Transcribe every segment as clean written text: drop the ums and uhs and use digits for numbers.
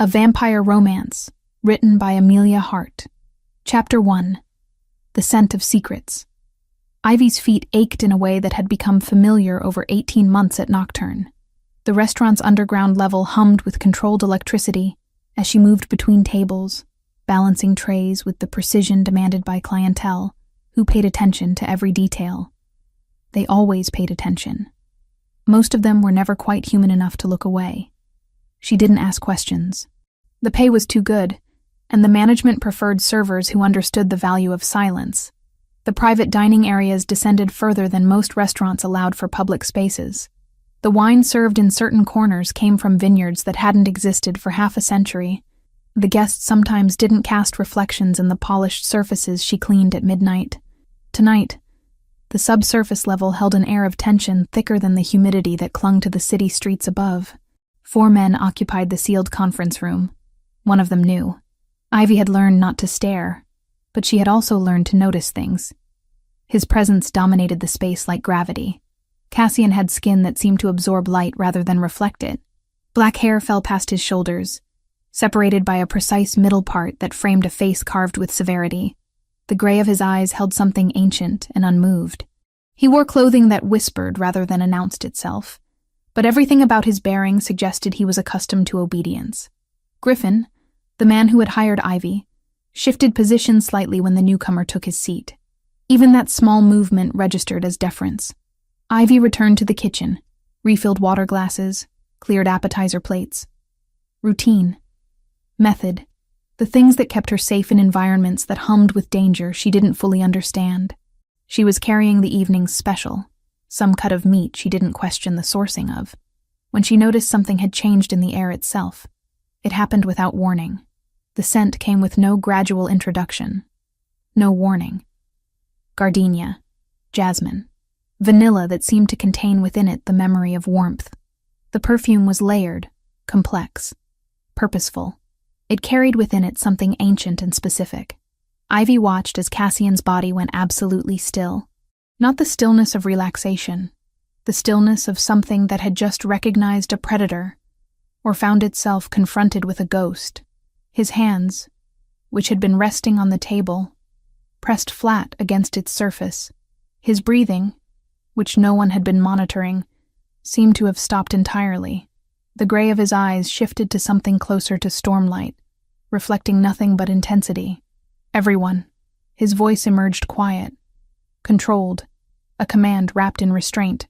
A Vampire Romance, written by Amelia Hart. Chapter 1. The Scent of Secrets. Ivy's feet ached in a way that had become familiar over 18 months at Nocturne. The restaurant's underground level hummed with controlled electricity as she moved between tables, balancing trays with the precision demanded by clientele, who paid attention to every detail. They always paid attention. Most of them were never quite human enough to look away. She didn't ask questions. The pay was too good, and the management preferred servers who understood the value of silence. The private dining areas descended further than most restaurants allowed for public spaces. The wine served in certain corners came from vineyards that hadn't existed for half a century. The guests sometimes didn't cast reflections in the polished surfaces she cleaned at midnight. Tonight, the subsurface level held an air of tension thicker than the humidity that clung to the city streets above. 4 men occupied the sealed conference room. One of them knew. Ivy had learned not to stare, but she had also learned to notice things. His presence dominated the space like gravity. Cassian had skin that seemed to absorb light rather than reflect it. Black hair fell past his shoulders, separated by a precise middle part that framed a face carved with severity. The gray of his eyes held something ancient and unmoved. He wore clothing that whispered rather than announced itself, but everything about his bearing suggested he was accustomed to obedience. Griffin, the man who had hired Ivy, shifted position slightly when the newcomer took his seat. Even that small movement registered as deference. Ivy returned to the kitchen, refilled water glasses, cleared appetizer plates. Routine. Method. The things that kept her safe in environments that hummed with danger she didn't fully understand. She was carrying the evening's special, some cut of meat she didn't question the sourcing of, when she noticed something had changed in the air itself. It happened without warning. The scent came with no gradual introduction. No warning. Gardenia. Jasmine. Vanilla that seemed to contain within it the memory of warmth. The perfume was layered, complex, purposeful. It carried within it something ancient and specific. Ivy watched as Cassian's body went absolutely still. Not the stillness of relaxation, the stillness of something that had just recognized a predator, or found itself confronted with a ghost. His hands, which had been resting on the table, pressed flat against its surface. His breathing, which no one had been monitoring, seemed to have stopped entirely. The gray of his eyes shifted to something closer to stormlight, reflecting nothing but intensity. Everyone. His voice emerged quiet, controlled, a command wrapped in restraint.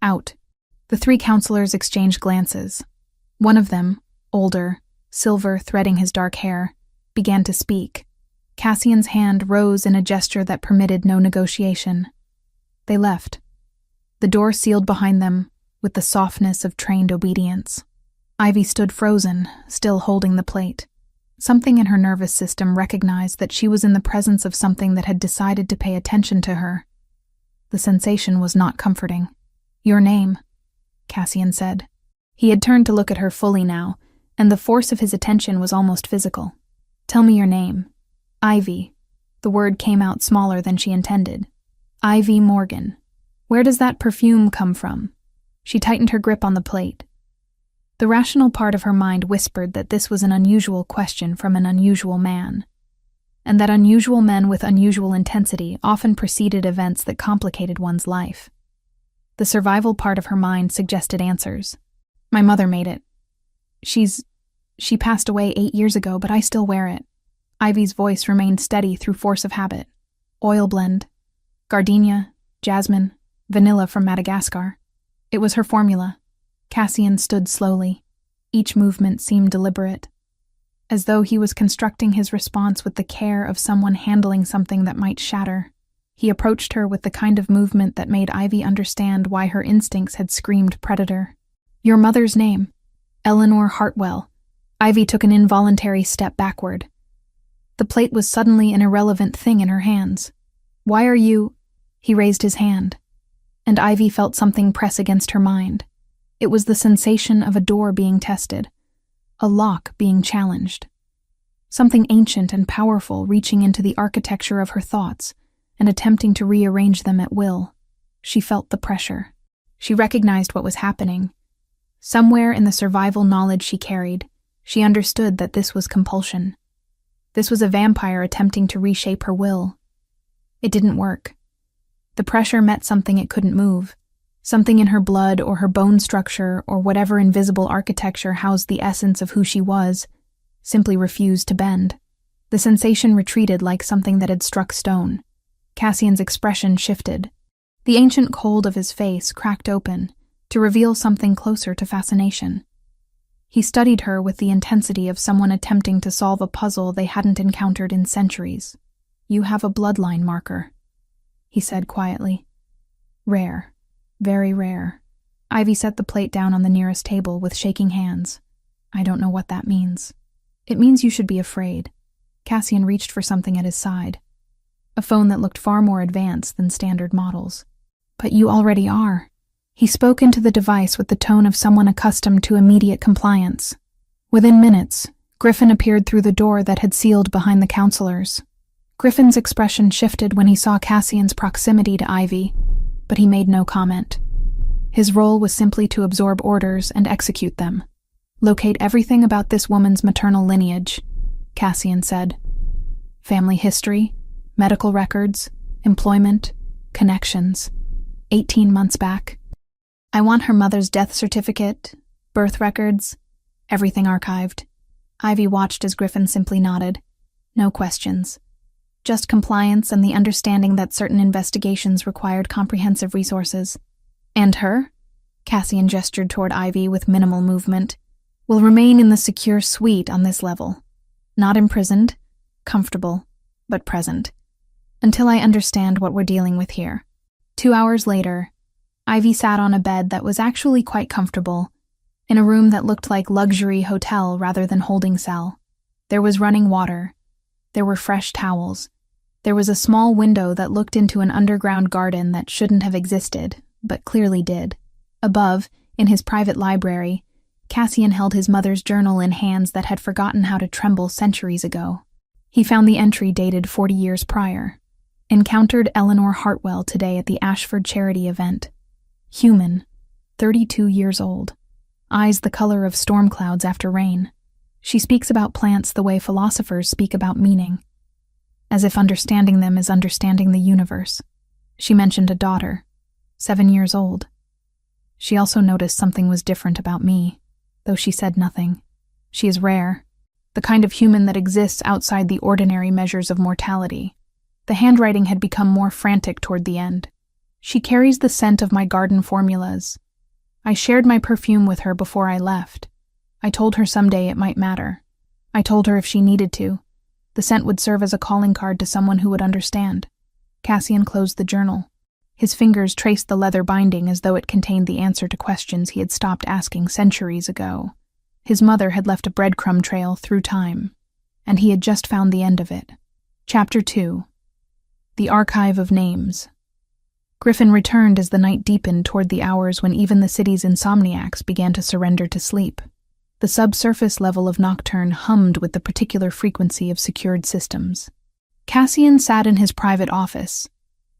Out. The 3 counselors exchanged glances. One of them, older, silver threading his dark hair, began to speak. Cassian's hand rose in a gesture that permitted no negotiation. They left. The door sealed behind them with the softness of trained obedience. Ivy stood frozen, still holding the plate. Something in her nervous system recognized that she was in the presence of something that had decided to pay attention to her. The sensation was not comforting. "Your name," Cassian said. He had turned to look at her fully now, and the force of his attention was almost physical. "Tell me your name." "Ivy." The word came out smaller than she intended. "Ivy Morgan. Where does that perfume come from?" She tightened her grip on the plate. The rational part of her mind whispered that this was an unusual question from an unusual man, and that unusual men with unusual intensity often preceded events that complicated one's life. The survival part of her mind suggested answers. "My mother made it. She passed away 8 years ago, but I still wear it." Ivy's voice remained steady through force of habit. "Oil blend. Gardenia, jasmine, vanilla from Madagascar." It was her formula. Cassian stood slowly. Each movement seemed deliberate, as though he was constructing his response with the care of someone handling something that might shatter. He approached her with the kind of movement that made Ivy understand why her instincts had screamed predator. "Your mother's name." "Eleanor Hartwell." Ivy took an involuntary step backward. The plate was suddenly an irrelevant thing in her hands. "Why are you—" He raised his hand, and Ivy felt something press against her mind. It was the sensation of a door being tested, a lock being challenged. Something ancient and powerful reaching into the architecture of her thoughts and attempting to rearrange them at will. She felt the pressure. She recognized what was happening. Somewhere in the survival knowledge she carried, She understood that this was compulsion. This was a vampire attempting to reshape her will. It didn't work. The pressure met something it couldn't move. Something in her blood or her bone structure or whatever invisible architecture housed the essence of who she was simply refused to bend. The sensation retreated like something that had struck stone. Cassian's expression shifted. The ancient cold of his face cracked open to reveal something closer to fascination. He studied her with the intensity of someone attempting to solve a puzzle they hadn't encountered in centuries. "You have a bloodline marker," he said quietly. "Rare. Very rare." Ivy set the plate down on the nearest table with shaking hands. "I don't know what that means." "It means you should be afraid." Cassian reached for something at his side. A phone that looked far more advanced than standard models. "But you already are." He spoke into the device with the tone of someone accustomed to immediate compliance. Within minutes, Griffin appeared through the door that had sealed behind the counselors. Griffin's expression shifted when he saw Cassian's proximity to Ivy, but he made no comment. His role was simply to absorb orders and execute them. "Locate everything about this woman's maternal lineage," Cassian said. "Family history, medical records, employment, connections. 18 months back. I want her mother's death certificate, birth records, everything archived." Ivy watched as Griffin simply nodded. No questions. Just compliance and the understanding that certain investigations required comprehensive resources. "And her?" Cassian gestured toward Ivy with minimal movement. "Will remain in the secure suite on this level. Not imprisoned, comfortable, but present. Until I understand what we're dealing with here." 2 hours later, Ivy sat on a bed that was actually quite comfortable, in a room that looked like luxury hotel rather than holding cell. There was running water. There were fresh towels. There was a small window that looked into an underground garden that shouldn't have existed, but clearly did. Above, in his private library, Cassian held his mother's journal in hands that had forgotten how to tremble centuries ago. He found the entry dated 40 years prior. "Encountered Eleanor Hartwell today at the Ashford charity event. Human, 32 years old. Eyes the color of storm clouds after rain. She speaks about plants the way philosophers speak about meaning, as if understanding them is understanding the universe. She mentioned a daughter, 7 years old. She also noticed something was different about me, though she said nothing. She is rare, the kind of human that exists outside the ordinary measures of mortality." The handwriting had become more frantic toward the end. "She carries the scent of my garden formulas. I shared my perfume with her before I left. I told her someday it might matter. I told her if she needed to, the scent would serve as a calling card to someone who would understand." Cassian closed the journal. His fingers traced the leather binding as though it contained the answer to questions he had stopped asking centuries ago. His mother had left a breadcrumb trail through time, and he had just found the end of it. Chapter 2. The Archive of Names. Griffin returned as the night deepened toward the hours when even the city's insomniacs began to surrender to sleep. The subsurface level of Nocturne hummed with the particular frequency of secured systems. Cassian sat in his private office,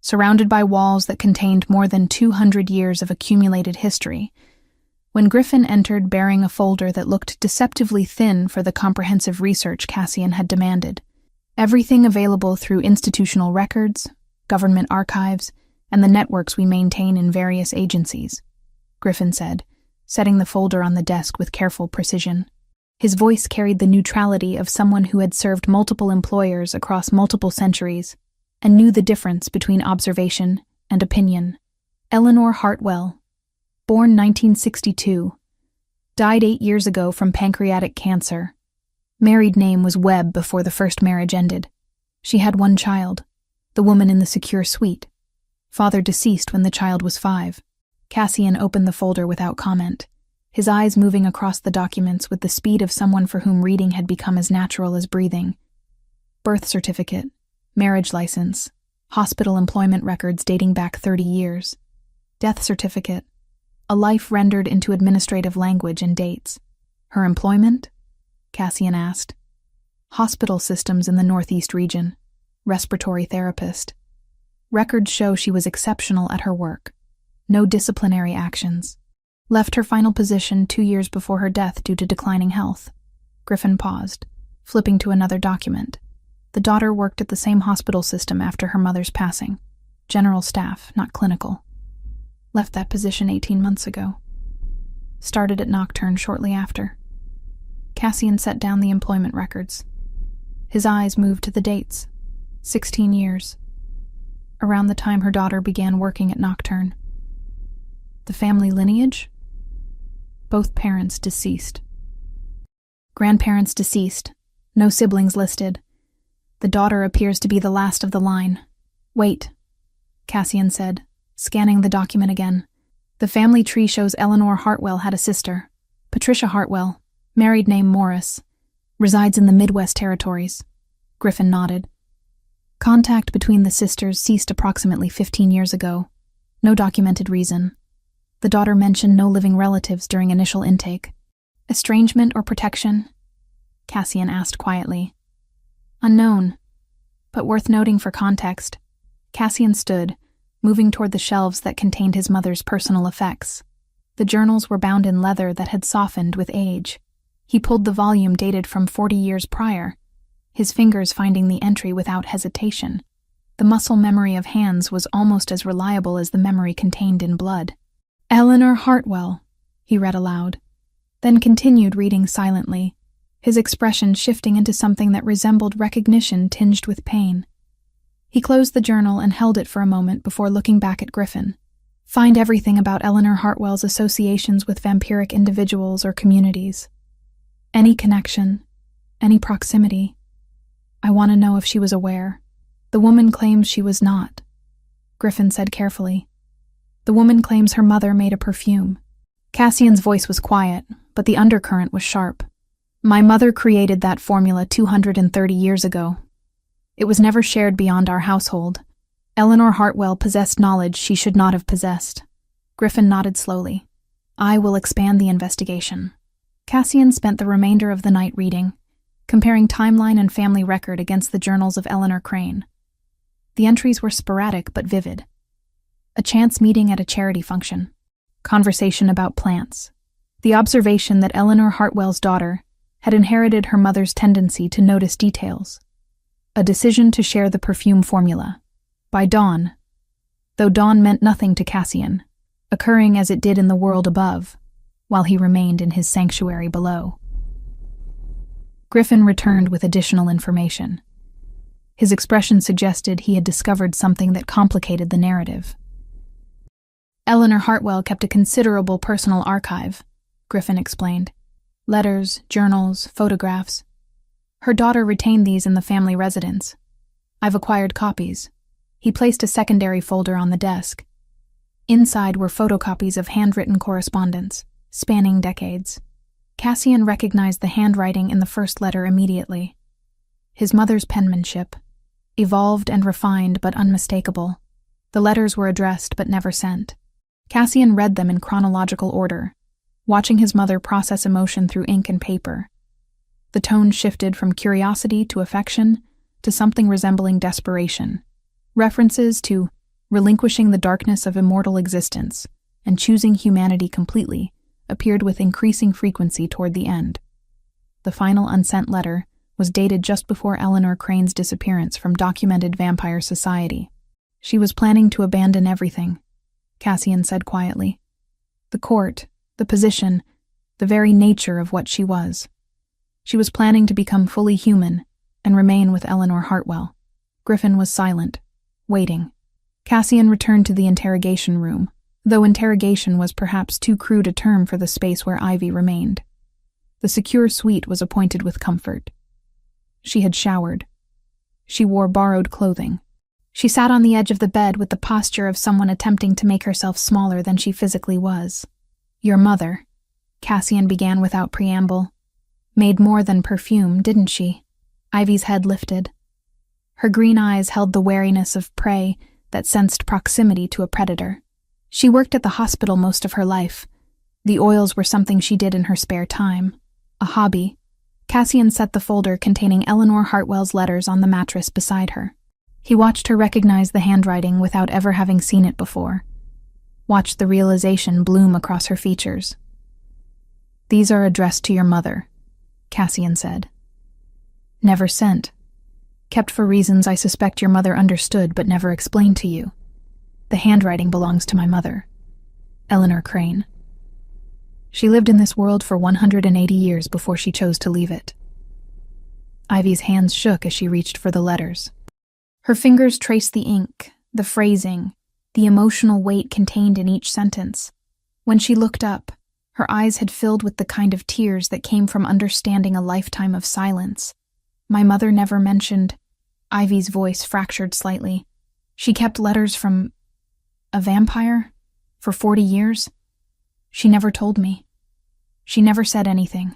surrounded by walls that contained more than 200 years of accumulated history, when Griffin entered bearing a folder that looked deceptively thin for the comprehensive research Cassian had demanded. Everything available through institutional records, government archives, and the networks we maintain in various agencies, Griffin said, setting the folder on the desk with careful precision. His voice carried the neutrality of someone who had served multiple employers across multiple centuries and knew the difference between observation and opinion. Eleanor Hartwell, born 1962, died 8 years ago from pancreatic cancer. Married name was Webb before the first marriage ended. She had 1 child, the woman in the secure suite. Father deceased when the child was 5. Cassian opened the folder without comment, his eyes moving across the documents with the speed of someone for whom reading had become as natural as breathing. Birth certificate, marriage license, hospital employment records dating back 30 years, death certificate, a life rendered into administrative language and dates. Her employment? Cassian asked. Hospital systems in the Northeast region. Respiratory therapist. Records show she was exceptional at her work. No disciplinary actions. Left her final position 2 years before her death due to declining health. Griffin paused, flipping to another document. The daughter worked at the same hospital system after her mother's passing. General staff, not clinical. Left that position 18 months ago. Started at Nocturne shortly after. Cassian set down the employment records. His eyes moved to the dates. 16 years. Around the time her daughter began working at Nocturne. The family lineage? Both parents deceased. Grandparents deceased. No siblings listed. The daughter appears to be the last of the line. Wait, Cassian said, scanning the document again. The family tree shows Eleanor Hartwell had a sister, Patricia Hartwell, married name Morris, resides in the Midwest Territories. Griffin nodded. Contact between the sisters ceased approximately 15 years ago. No documented reason. The daughter mentioned no living relatives during initial intake. Estrangement or protection? Cassian asked quietly. Unknown, but worth noting for context. Cassian stood, moving toward the shelves that contained his mother's personal effects. The journals were bound in leather that had softened with age. He pulled the volume dated from 40 years prior, his fingers finding the entry without hesitation. The muscle memory of hands was almost as reliable as the memory contained in blood. Eleanor Hartwell, he read aloud, then continued reading silently, his expression shifting into something that resembled recognition tinged with pain. He closed the journal and held it for a moment before looking back at Griffin. Find everything about Eleanor Hartwell's associations with vampiric individuals or communities. Any connection, any proximity. I want to know if she was aware. The woman claims she was not. Griffin said carefully. The woman claims her mother made a perfume. Cassian's voice was quiet, but the undercurrent was sharp. My mother created that formula 230 years ago. It was never shared beyond our household. Eleanor Hartwell possessed knowledge she should not have possessed. Griffin nodded slowly. I will expand the investigation. Cassian spent the remainder of the night reading, comparing timeline and family record against the journals of Eleanor Crane. The entries were sporadic but vivid. A chance meeting at a charity function. Conversation about plants. The observation that Eleanor Hartwell's daughter had inherited her mother's tendency to notice details. A decision to share the perfume formula. By dawn, though dawn meant nothing to Cassian, occurring as it did in the world above, while he remained in his sanctuary below. Griffin returned with additional information. His expression suggested he had discovered something that complicated the narrative. Eleanor Hartwell kept a considerable personal archive, Griffin explained. Letters, journals, photographs. Her daughter retained these in the family residence. I've acquired copies. He placed a secondary folder on the desk. Inside were photocopies of handwritten correspondence, spanning decades. Cassian recognized the handwriting in the first letter immediately. His mother's penmanship, evolved and refined but unmistakable. The letters were addressed but never sent. Cassian read them in chronological order, watching his mother process emotion through ink and paper. The tone shifted from curiosity to affection to something resembling desperation. References to relinquishing the darkness of immortal existence and choosing humanity completely appeared with increasing frequency toward the end. The final unsent letter was dated just before Eleanor Crane's disappearance from documented vampire society. She was planning to abandon everything, Cassian said quietly. The court, the position, the very nature of what she was. She was planning to become fully human and remain with Eleanor Hartwell. Griffin was silent, waiting. Cassian returned to the interrogation room, though interrogation was perhaps too crude a term for the space where Ivy remained. The secure suite was appointed with comfort. She had showered. She wore borrowed clothing. She sat on the edge of the bed with the posture of someone attempting to make herself smaller than she physically was. Your mother, Cassian began without preamble, made more than perfume, didn't she? Ivy's head lifted. Her green eyes held the wariness of prey that sensed proximity to a predator. She worked at the hospital most of her life. The oils were something she did in her spare time. A hobby. Cassian set the folder containing Eleanor Hartwell's letters on the mattress beside her. He watched her recognize the handwriting without ever having seen it before. Watched the realization bloom across her features. These are addressed to your mother, Cassian said. Never sent. Kept for reasons I suspect your mother understood but never explained to you. The handwriting belongs to my mother, Eleanor Crane. She lived in this world for 180 years before she chose to leave it. Ivy's hands shook as she reached for the letters. Her fingers traced the ink, the phrasing, the emotional weight contained in each sentence. When she looked up, her eyes had filled with the kind of tears that came from understanding a lifetime of silence. My mother never mentioned. Ivy's voice fractured slightly. She kept letters from a vampire for 40 years? She never told me. She never said anything.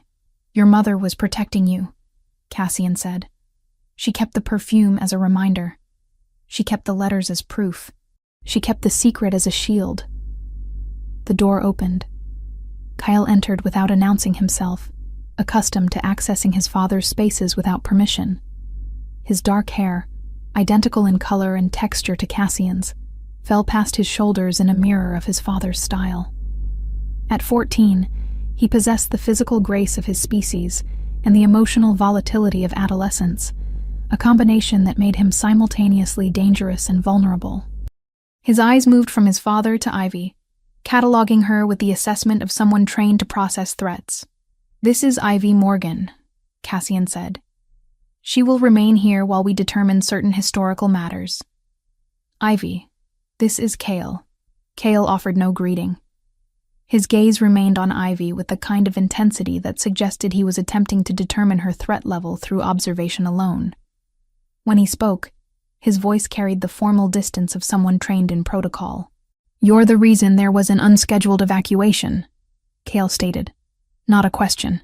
Your mother was protecting you, Cassian said. She kept the perfume as a reminder. She kept the letters as proof. She kept the secret as a shield. The door opened. Kyle entered without announcing himself, accustomed to accessing his father's spaces without permission. His dark hair, identical in color and texture to Cassian's, fell past his shoulders in a mirror of his father's style. At 14, he possessed the physical grace of his species and the emotional volatility of adolescence, a combination that made him simultaneously dangerous and vulnerable. His eyes moved from his father to Ivy, cataloging her with the assessment of someone trained to process threats. This is Ivy Morgan, Cassian said. She will remain here while we determine certain historical matters. Ivy, this is Cale. Cale offered no greeting. His gaze remained on Ivy with the kind of intensity that suggested he was attempting to determine her threat level through observation alone. When he spoke, his voice carried the formal distance of someone trained in protocol. You're the reason there was an unscheduled evacuation, Cale stated. Not a question.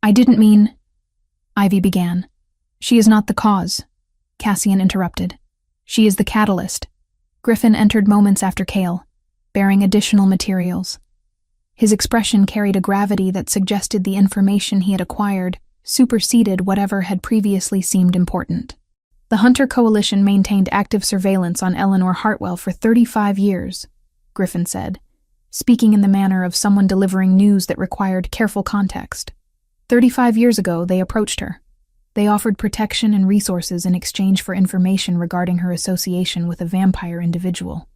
I didn't mean... Ivy began. She is not the cause, Cassian interrupted. She is the catalyst. Griffin entered moments after Cale, bearing additional materials. His expression carried a gravity that suggested the information he had acquired superseded whatever had previously seemed important. The Hunter Coalition maintained active surveillance on Eleanor Hartwell for 35 years, Griffin said, speaking in the manner of someone delivering news that required careful context. 35 years ago, they approached her. They offered protection and resources in exchange for information regarding her association with a vampire individual.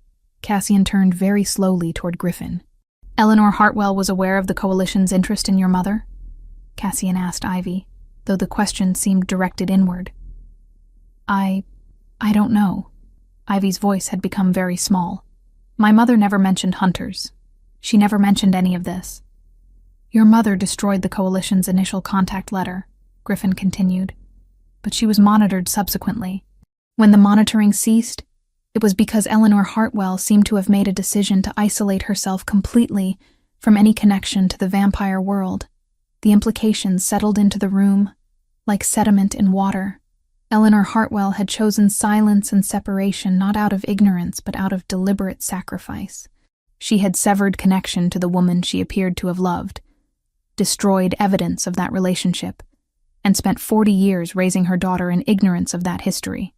Cassian turned very slowly toward Griffin. Eleanor Hartwell was aware of the Coalition's interest in your mother? Cassian asked Ivy, though the question seemed directed inward. I don't know. Ivy's voice had become very small. My mother never mentioned hunters. She never mentioned any of this. Your mother destroyed the Coalition's initial contact letter, Griffin continued, but she was monitored subsequently. When the monitoring ceased, it was because Eleanor Hartwell seemed to have made a decision to isolate herself completely from any connection to the vampire world. The implications settled into the room, like sediment in water. Eleanor Hartwell had chosen silence and separation not out of ignorance but out of deliberate sacrifice. She had severed connection to the woman she appeared to have loved, destroyed evidence of that relationship, and spent 40 years raising her daughter in ignorance of that history.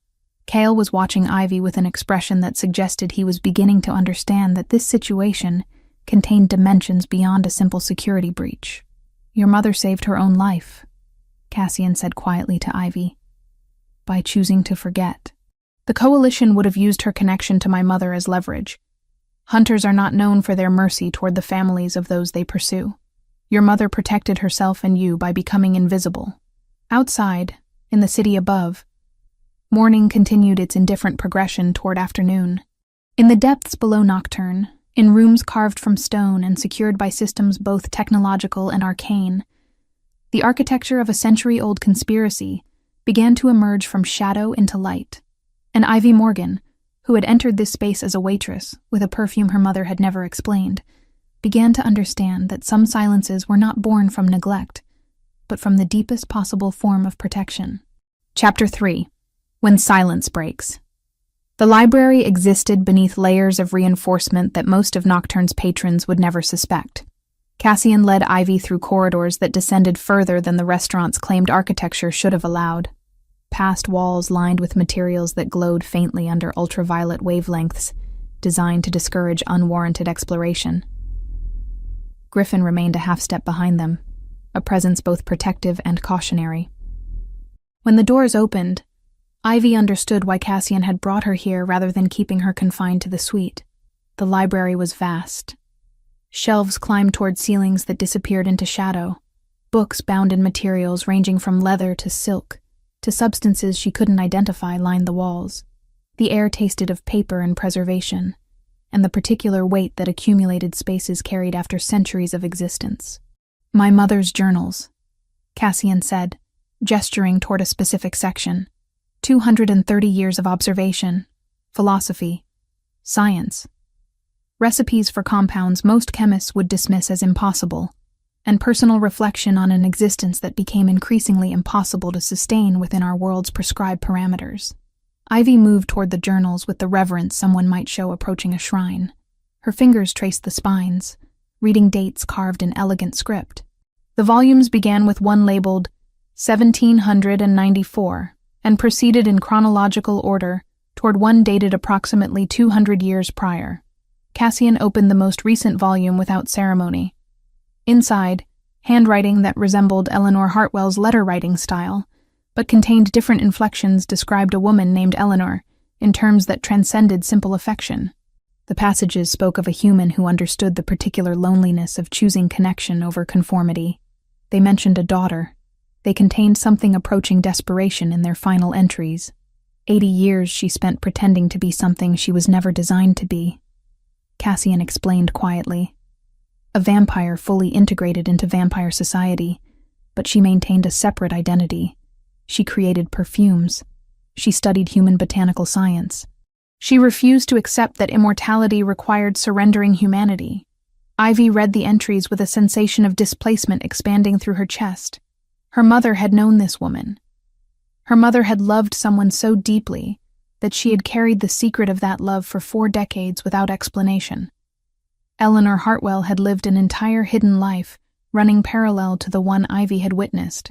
Cale was watching Ivy with an expression that suggested he was beginning to understand that this situation contained dimensions beyond a simple security breach. Your mother saved her own life, Cassian said quietly to Ivy, by choosing to forget. The Coalition would have used her connection to my mother as leverage. Hunters are not known for their mercy toward the families of those they pursue. Your mother protected herself and you by becoming invisible. Outside, in the city above, morning continued its indifferent progression toward afternoon. In the depths below Nocturne, in rooms carved from stone and secured by systems both technological and arcane, the architecture of a century-old conspiracy began to emerge from shadow into light. And Ivy Morgan, who had entered this space as a waitress with a perfume her mother had never explained, began to understand that some silences were not born from neglect, but from the deepest possible form of protection. Chapter 3. When Silence Breaks. The library existed beneath layers of reinforcement that most of Nocturne's patrons would never suspect. Cassian led Ivy through corridors that descended further than the restaurant's claimed architecture should have allowed, past walls lined with materials that glowed faintly under ultraviolet wavelengths, designed to discourage unwarranted exploration. Griffin remained a half step behind them, a presence both protective and cautionary. When the doors opened, Ivy understood why Cassian had brought her here rather than keeping her confined to the suite. The library was vast. Shelves climbed toward ceilings that disappeared into shadow. Books bound in materials ranging from leather to silk, to substances she couldn't identify lined the walls. The air tasted of paper and preservation, and the particular weight that accumulated spaces carried after centuries of existence. "My mother's journals," Cassian said, gesturing toward a specific section. 230 years of observation, philosophy, science. Recipes for compounds most chemists would dismiss as impossible, and personal reflection on an existence that became increasingly impossible to sustain within our world's prescribed parameters. Ivy moved toward the journals with the reverence someone might show approaching a shrine. Her fingers traced the spines, reading dates carved in elegant script. The volumes began with one labeled 1794 and proceeded in chronological order toward one dated approximately 200 years prior. Cassian opened the most recent volume without ceremony. Inside, handwriting that resembled Eleanor Hartwell's letter-writing style, but contained different inflections, described a woman named Eleanor in terms that transcended simple affection. The passages spoke of a human who understood the particular loneliness of choosing connection over conformity. They mentioned a daughter. They contained something approaching desperation in their final entries. 80 years she spent pretending to be something she was never designed to be. Cassian explained quietly. A vampire fully integrated into vampire society, but she maintained a separate identity. She created perfumes. She studied human botanical science. She refused to accept that immortality required surrendering humanity. Ivy read the entries with a sensation of displacement expanding through her chest. Her mother had known this woman. Her mother had loved someone so deeply that she had carried the secret of that love for 4 decades without explanation. Eleanor Hartwell had lived an entire hidden life, running parallel to the one Ivy had witnessed.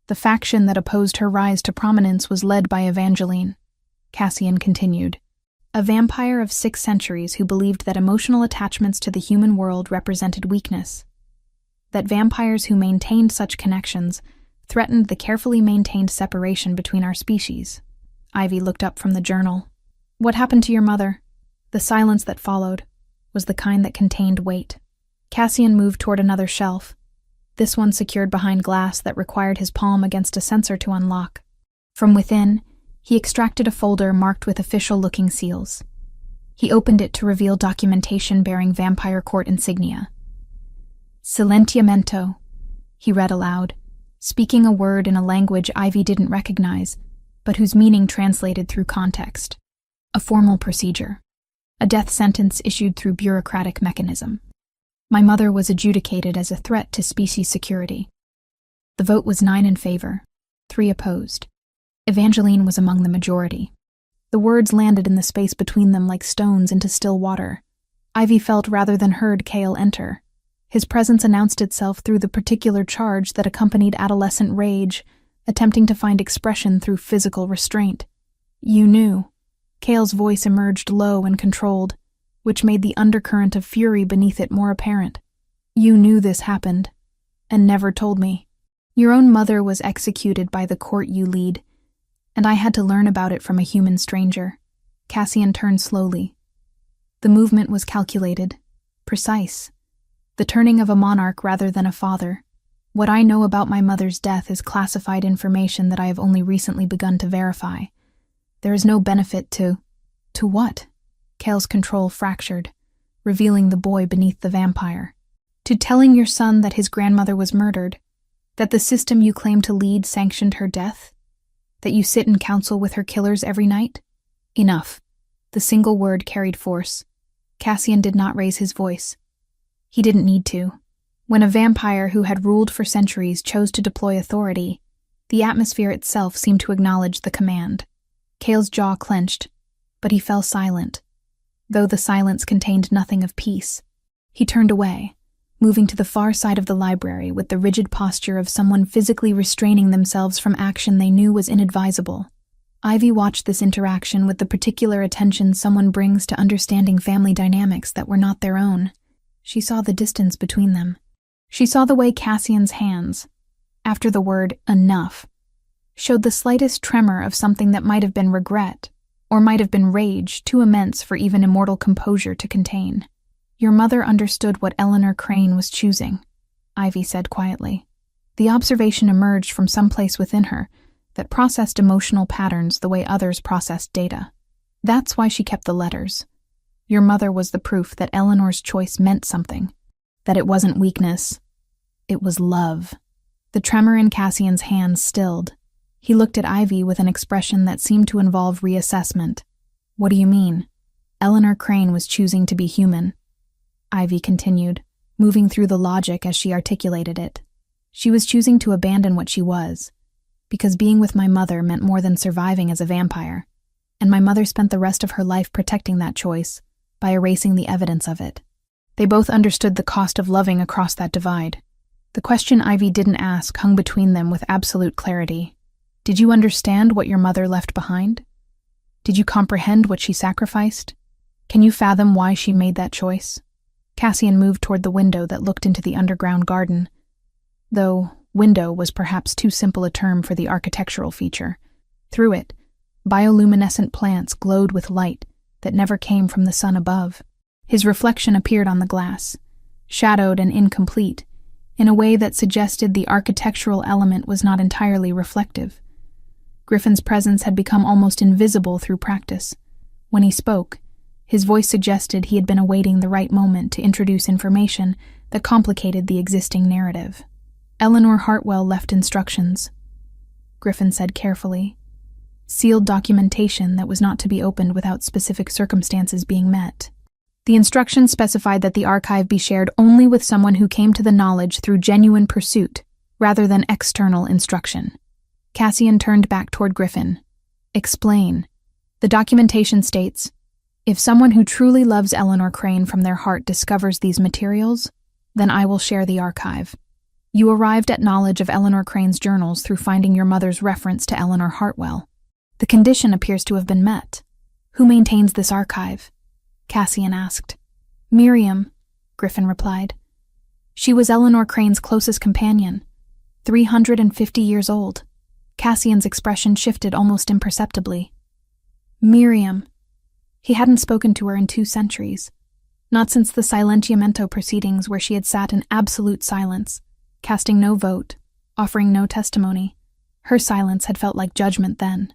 The faction that opposed her rise to prominence was led by Evangeline. Cassian continued. A vampire of 6 centuries who believed that emotional attachments to the human world represented weakness. That vampires who maintained such connections threatened the carefully maintained separation between our species. Ivy looked up from the journal. "What happened to your mother?" The silence that followed was the kind that contained weight. Cassian moved toward another shelf, this one secured behind glass that required his palm against a sensor to unlock. From within, he extracted a folder marked with official-looking seals. He opened it to reveal documentation bearing vampire court insignia. "Silentiamento," he read aloud, speaking a word in a language Ivy didn't recognize, but whose meaning translated through context. A formal procedure. A death sentence issued through bureaucratic mechanism. My mother was adjudicated as a threat to species security. The vote was 9 in favor, 3 opposed. Evangeline was among the majority. The words landed in the space between them like stones into still water. Ivy felt rather than heard Cale enter. His presence announced itself through the particular charge that accompanied adolescent rage, attempting to find expression through physical restraint. "You knew." Cale's voice emerged low and controlled, which made the undercurrent of fury beneath it more apparent. "You knew this happened, and never told me. Your own mother was executed by the court you lead, and I had to learn about it from a human stranger." Cassian turned slowly. The movement was calculated, precise. The turning of a monarch rather than a father. What I know about my mother's death is classified information that I have only recently begun to verify. There is no benefit to... To what? Cale's control fractured, revealing the boy beneath the vampire. To telling your son that his grandmother was murdered, that the system you claim to lead sanctioned her death, that you sit in council with her killers every night? Enough. The single word carried force. Cassian did not raise his voice. He didn't need to. When a vampire who had ruled for centuries chose to deploy authority, the atmosphere itself seemed to acknowledge the command. Cale's jaw clenched, but he fell silent, though the silence contained nothing of peace. He turned away, moving to the far side of the library with the rigid posture of someone physically restraining themselves from action they knew was inadvisable. Ivy watched this interaction with the particular attention someone brings to understanding family dynamics that were not their own. She saw the distance between them, She saw the way Cassian's hands, after the word enough, showed the slightest tremor of something that might have been regret, or might have been rage too immense for even immortal composure to contain. Your mother understood what Eleanor Crane was choosing, Ivy said quietly. The observation emerged from some place within her that processed emotional patterns the way others processed data. That's why she kept the letters. Your mother was the proof that Eleanor's choice meant something, that it wasn't weakness, it was love. The tremor in Cassian's hands stilled. He looked at Ivy with an expression that seemed to involve reassessment. What do you mean? Eleanor Crane was choosing to be human, Ivy continued, moving through the logic as she articulated it. She was choosing to abandon what she was, because being with my mother meant more than surviving as a vampire, and my mother spent the rest of her life protecting that choice by erasing the evidence of it. They both understood the cost of loving across that divide. The question Ivy didn't ask hung between them with absolute clarity. Did you understand what your mother left behind? Did you comprehend what she sacrificed? Can you fathom why she made that choice? Cassian moved toward the window that looked into the underground garden, though window was perhaps too simple a term for the architectural feature. Through it, bioluminescent plants glowed with light that never came from the sun above. His reflection appeared on the glass, shadowed and incomplete, in a way that suggested the architectural element was not entirely reflective. Griffin's presence had become almost invisible through practice. When he spoke, his voice suggested he had been awaiting the right moment to introduce information that complicated the existing narrative. Eleanor Hartwell left instructions, Griffin said carefully. Sealed documentation that was not to be opened without specific circumstances being met. The instructions specified that the archive be shared only with someone who came to the knowledge through genuine pursuit, rather than external instruction. Cassian turned back toward Griffin. Explain. The documentation states, if someone who truly loves Eleanor Crane from their heart discovers these materials, then I will share the archive. You arrived at knowledge of Eleanor Crane's journals through finding your mother's reference to Eleanor Hartwell. The condition appears to have been met. Who maintains this archive? Cassian asked. Miriam, Griffin replied. She was Eleanor Crane's closest companion, 350 years old. Cassian's expression shifted almost imperceptibly. Miriam. He hadn't spoken to her in 2 centuries, not since the Silentiamento proceedings where she had sat in absolute silence, casting no vote, offering no testimony. Her silence had felt like judgment then.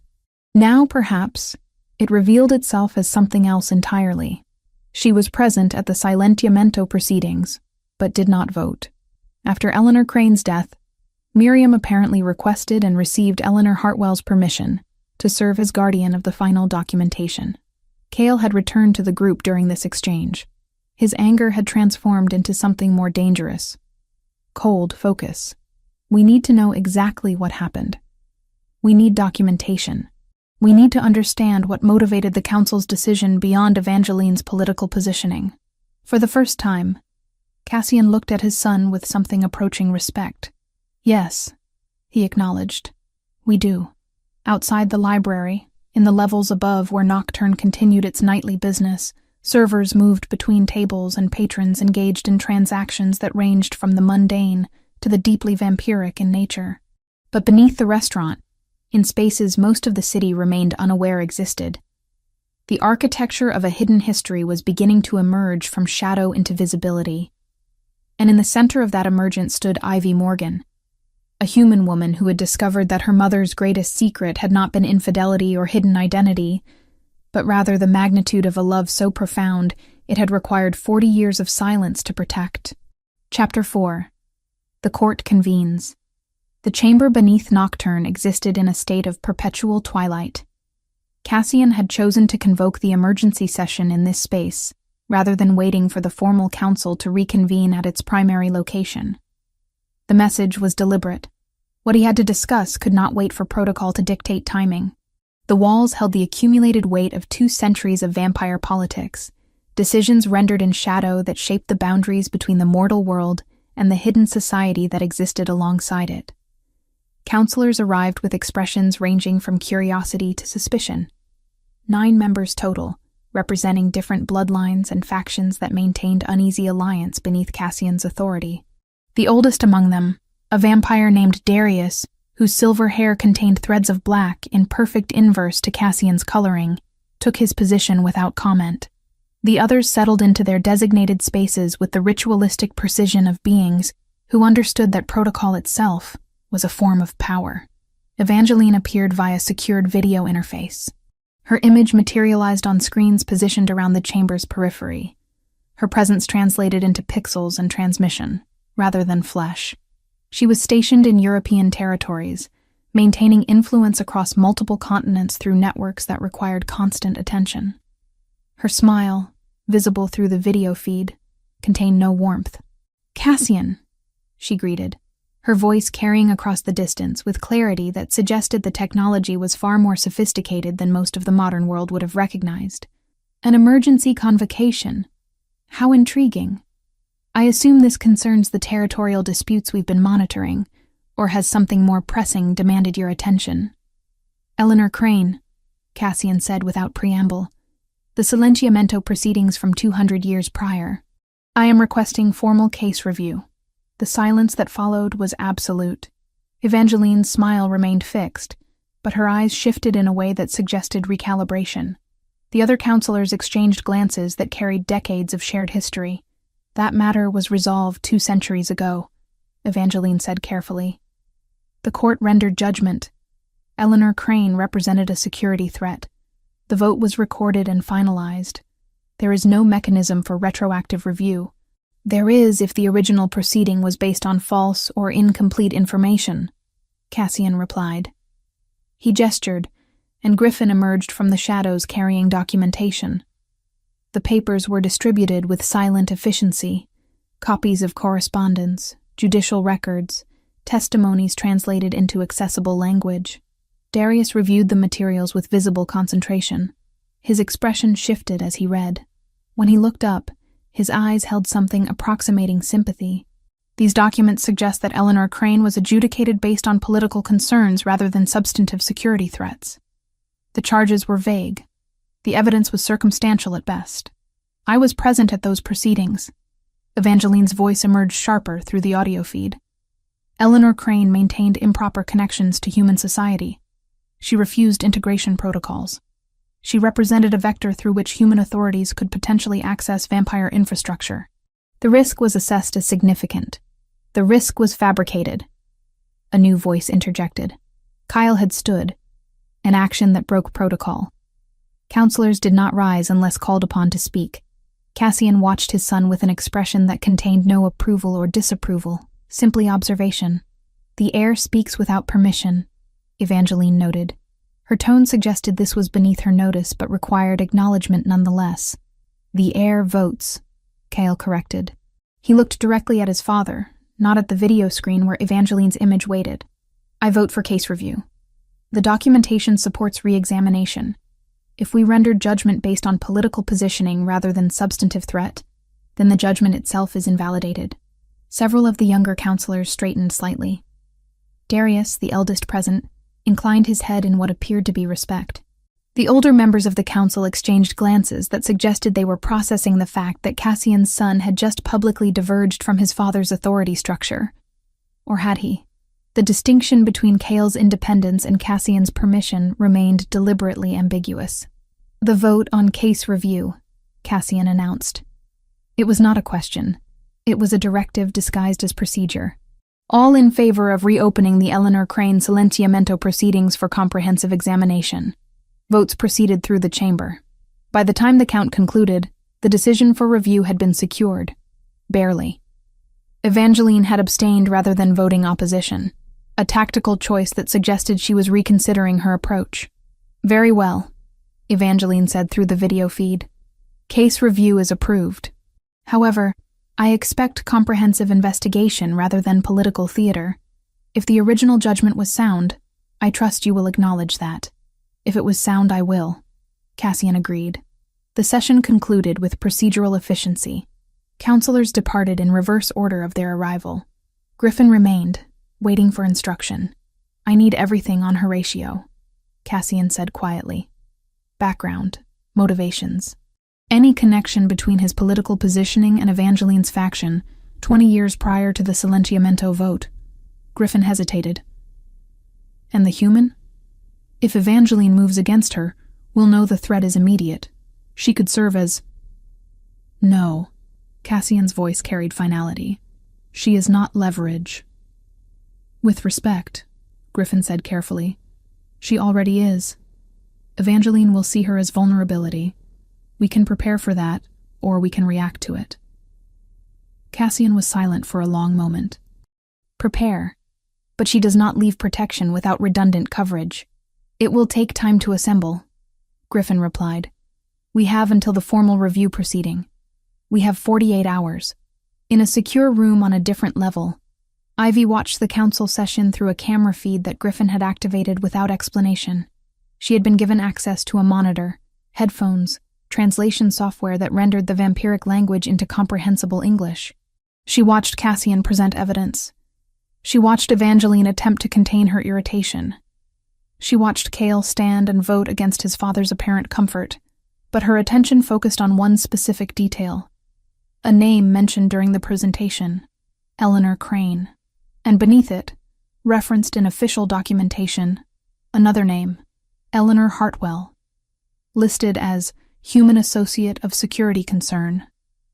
Now, perhaps, it revealed itself as something else entirely. She was present at the Silentiamento proceedings, but did not vote. After Eleanor Crane's death, Miriam apparently requested and received Eleanor Hartwell's permission to serve as guardian of the final documentation. Cale had returned to the group during this exchange. His anger had transformed into something more dangerous. Cold focus. We need to know exactly what happened. We need documentation. We need to understand what motivated the Council's decision beyond Evangeline's political positioning. For the first time, Cassian looked at his son with something approaching respect. Yes, he acknowledged. We do. Outside the library, in the levels above where Nocturne continued its nightly business, servers moved between tables and patrons engaged in transactions that ranged from the mundane to the deeply vampiric in nature. But beneath the restaurant, in spaces most of the city remained unaware existed, the architecture of a hidden history was beginning to emerge from shadow into visibility. And in the center of that emergence stood Ivy Morgan, a human woman who had discovered that her mother's greatest secret had not been infidelity or hidden identity, but rather the magnitude of a love so profound it had required 40 years of silence to protect. Chapter 4. The Court Convenes. The chamber beneath Nocturne existed in a state of perpetual twilight. Cassian had chosen to convoke the emergency session in this space, rather than waiting for the formal council to reconvene at its primary location. The message was deliberate. What he had to discuss could not wait for protocol to dictate timing. The walls held the accumulated weight of 2 centuries of vampire politics, decisions rendered in shadow that shaped the boundaries between the mortal world and the hidden society that existed alongside it. Counselors arrived with expressions ranging from curiosity to suspicion. 9 members total, representing different bloodlines and factions that maintained uneasy alliance beneath Cassian's authority. The oldest among them, a vampire named Darius, whose silver hair contained threads of black in perfect inverse to Cassian's coloring, took his position without comment. The others settled into their designated spaces with the ritualistic precision of beings who understood that protocol itself was a form of power. Evangeline appeared via secured video interface. Her image materialized on screens positioned around the chamber's periphery. Her presence translated into pixels and transmission, rather than flesh. She was stationed in European territories, maintaining influence across multiple continents through networks that required constant attention. Her smile, visible through the video feed, contained no warmth. "Cassian," she greeted, her voice carrying across the distance with clarity that suggested the technology was far more sophisticated than most of the modern world would have recognized. "An emergency convocation. How intriguing. I assume this concerns the territorial disputes we've been monitoring, or has something more pressing demanded your attention?" "Eleanor Crane," Cassian said without preamble. "The Silenciamento proceedings from 200 years prior. I am requesting formal case review." The silence that followed was absolute. Evangeline's smile remained fixed, but her eyes shifted in a way that suggested recalibration. The other counselors exchanged glances that carried decades of shared history. "That matter was resolved 2 centuries ago," Evangeline said carefully. "The court rendered judgment. Eleanor Crane represented a security threat. The vote was recorded and finalized. There is no mechanism for retroactive review. There is if the original proceeding was based on false or incomplete information," Cassian replied. He gestured, and Griffin emerged from the shadows carrying documentation. The papers were distributed with silent efficiency: copies of correspondence, judicial records, testimonies translated into accessible language. Darius reviewed the materials with visible concentration. His expression shifted as he read. When he looked up, his eyes held something approximating sympathy. "These documents suggest that Eleanor Crane was adjudicated based on political concerns rather than substantive security threats. The charges were vague. The evidence was circumstantial at best. I was present at those proceedings." Evangeline's voice emerged sharper through the audio feed. "Eleanor Crane maintained improper connections to human society. She refused integration protocols. She represented a vector through which human authorities could potentially access vampire infrastructure. The risk was assessed as significant. The risk was fabricated." A new voice interjected. Kyle had stood, an action that broke protocol. Counselors did not rise unless called upon to speak. Cassian watched his son with an expression that contained no approval or disapproval, simply observation. "The heir speaks without permission," Evangeline noted. Her tone suggested this was beneath her notice but required acknowledgement nonetheless. "The heir votes," Kyle corrected. He looked directly at his father, not at the video screen where Evangeline's image waited. "I vote for case review. The documentation supports re-examination. If we rendered judgment based on political positioning rather than substantive threat, then the judgment itself is invalidated." Several of the younger counselors straightened slightly. Darius, the eldest present, inclined his head in what appeared to be respect. The older members of the council exchanged glances that suggested they were processing the fact that Cassian's son had just publicly diverged from his father's authority structure. Or had he? The distinction between Kale's independence and Cassian's permission remained deliberately ambiguous. "The vote on case review," Cassian announced. It was not a question. It was a directive disguised as procedure. "All in favor of reopening the Eleanor Crane Silenciamento proceedings for comprehensive examination." Votes proceeded through the chamber. By the time the count concluded, the decision for review had been secured. Barely. Evangeline had abstained rather than voting opposition, a tactical choice that suggested she was reconsidering her approach. "Very well," Evangeline said through the video feed. "Case review is approved. However, I expect comprehensive investigation rather than political theater. If the original judgment was sound, I trust you will acknowledge that." "If it was sound, I will," Cassian agreed. The session concluded with procedural efficiency. Counselors departed in reverse order of their arrival. Griffin remained, waiting for instruction. "I need everything on Horatio," Cassian said quietly. Background, motivations. Any connection between his political positioning and Evangeline's faction, 20 years prior to the Silenciamento vote. Griffin hesitated. And the human? If Evangeline moves against her, we'll know the threat is immediate. She could serve as... No. Cassian's voice carried finality. She is not leverage. With respect, Griffin said carefully, she already is. Evangeline will see her as vulnerability. We can prepare for that, or we can react to it. Cassian was silent for a long moment. Prepare, but she does not leave protection without redundant coverage. It will take time to assemble, Griffin replied. We have until the formal review proceeding. We have 48 hours. In a secure room on a different level, Ivy watched the council session through a camera feed that Griffin had activated without explanation. She had been given access to a monitor, headphones, translation software that rendered the vampiric language into comprehensible English. She watched Cassian present evidence. She watched Evangeline attempt to contain her irritation. She watched Cale stand and vote against his father's apparent comfort, but her attention focused on one specific detail. A name mentioned during the presentation, Eleanor Crane, and beneath it, referenced in official documentation, another name, Eleanor Hartwell, listed as Human Associate of Security Concern.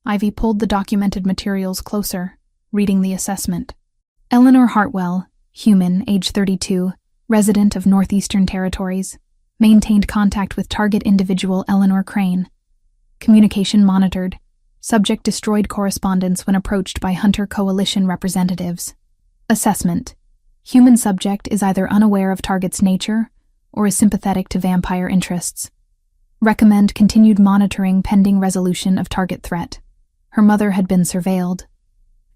Ivy pulled the documented materials closer, reading the assessment. Eleanor Hartwell, human, age 32, resident of Northeastern Territories, maintained contact with target individual Eleanor Crane. Communication monitored. Subject destroyed correspondence when approached by Hunter Coalition representatives. Assessment. Human subject is either unaware of target's nature or is sympathetic to vampire interests. Recommend continued monitoring pending resolution of target threat. Her mother had been surveilled.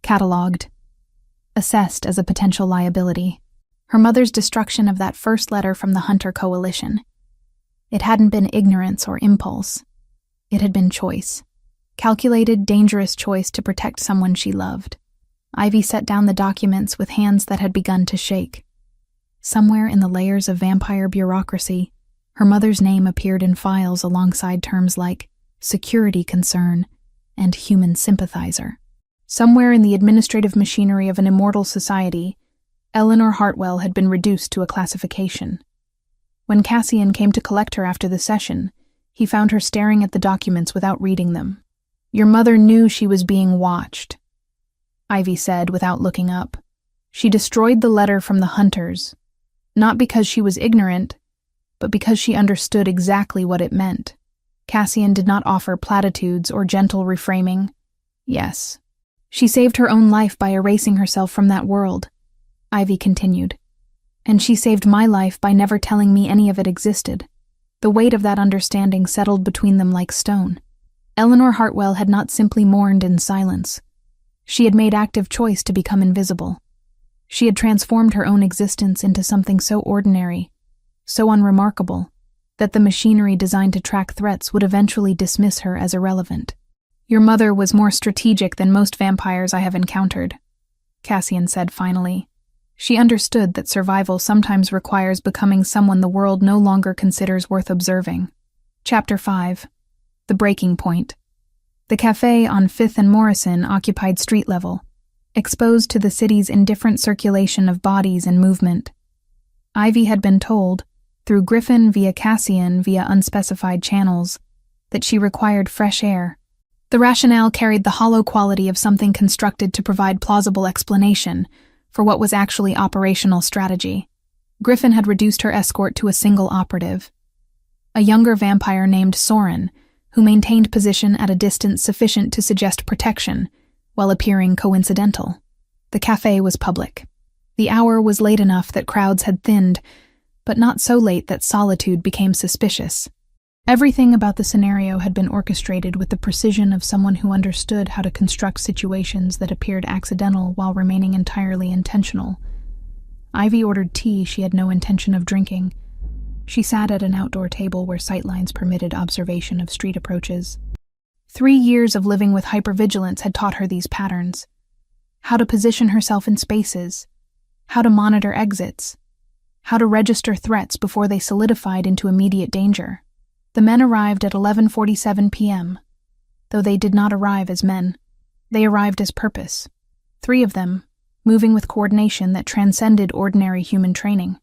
Catalogued. Assessed as a potential liability. Her mother's destruction of that first letter from the Hunter Coalition. It hadn't been ignorance or impulse. It had been choice. Calculated, dangerous choice to protect someone she loved. Ivy set down the documents with hands that had begun to shake. Somewhere in the layers of vampire bureaucracy, her mother's name appeared in files alongside terms like security concern and human sympathizer. Somewhere in the administrative machinery of an immortal society, Eleanor Hartwell had been reduced to a classification. When Cassian came to collect her after the session, he found her staring at the documents without reading them. Your mother knew she was being watched, Ivy said without looking up. She destroyed the letter from the Hunters, not because she was ignorant, but because she understood exactly what it meant. Cassian did not offer platitudes or gentle reframing. Yes. She saved her own life by erasing herself from that world, Ivy continued. And she saved my life by never telling me any of it existed. The weight of that understanding settled between them like stone. Eleanor Hartwell had not simply mourned in silence. She had made active choice to become invisible. She had transformed her own existence into something so ordinary, so unremarkable, that the machinery designed to track threats would eventually dismiss her as irrelevant. Your mother was more strategic than most vampires I have encountered, Cassian said finally. She understood that survival sometimes requires becoming someone the world no longer considers worth observing. Chapter 5. The Breaking Point. The cafe on 5th and Morrison occupied street level, exposed to the city's indifferent circulation of bodies and movement. Ivy had been told, through Griffin via Cassian via unspecified channels, that she required fresh air. The rationale carried the hollow quality of something constructed to provide plausible explanation for what was actually operational strategy. Griffin had reduced her escort to a single operative, a younger vampire named Soren, who maintained position at a distance sufficient to suggest protection, while appearing coincidental. The cafe was public. The hour was late enough that crowds had thinned, but not so late that solitude became suspicious. Everything about the scenario had been orchestrated with the precision of someone who understood how to construct situations that appeared accidental while remaining entirely intentional. Ivy ordered tea she had no intention of drinking. She sat at an outdoor table where sightlines permitted observation of street approaches. 3 years of living with hypervigilance had taught her these patterns. How to position herself in spaces, how to monitor exits, how to register threats before they solidified into immediate danger. The men arrived at 11:47 p.m. Though they did not arrive as men, they arrived as purpose. 3 of them, moving with coordination that transcended ordinary human training.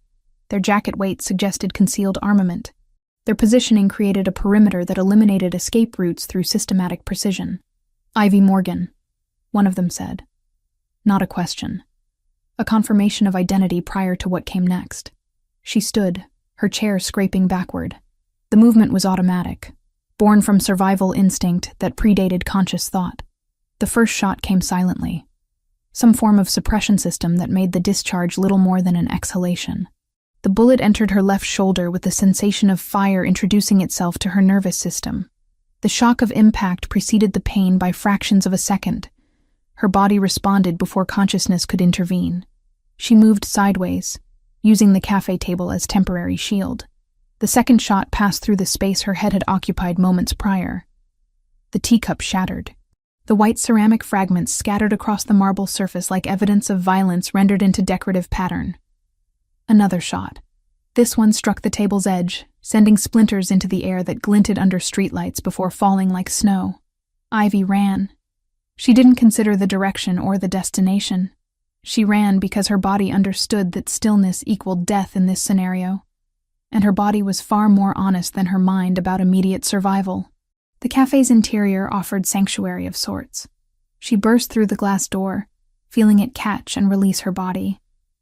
Their jacket weight suggested concealed armament. Their positioning created a perimeter that eliminated escape routes through systematic precision. "Ivy Morgan," one of them said. Not a question. A confirmation of identity prior to what came next. She stood, her chair scraping backward. The movement was automatic, born from survival instinct that predated conscious thought. The first shot came silently, some form of suppression system that made the discharge little more than an exhalation. The bullet entered her left shoulder with the sensation of fire introducing itself to her nervous system. The shock of impact preceded the pain by fractions of a second. Her body responded before consciousness could intervene. She moved sideways, using the cafe table as temporary shield. The second shot passed through the space her head had occupied moments prior. The teacup shattered. The white ceramic fragments scattered across the marble surface like evidence of violence rendered into decorative pattern. Another shot. This one struck the table's edge, sending splinters into the air that glinted under streetlights before falling like snow. Ivy ran. She didn't consider the direction or the destination. She ran because her body understood that stillness equaled death in this scenario, and her body was far more honest than her mind about immediate survival. The cafe's interior offered sanctuary of sorts. She burst through the glass door, feeling it catch and release her body.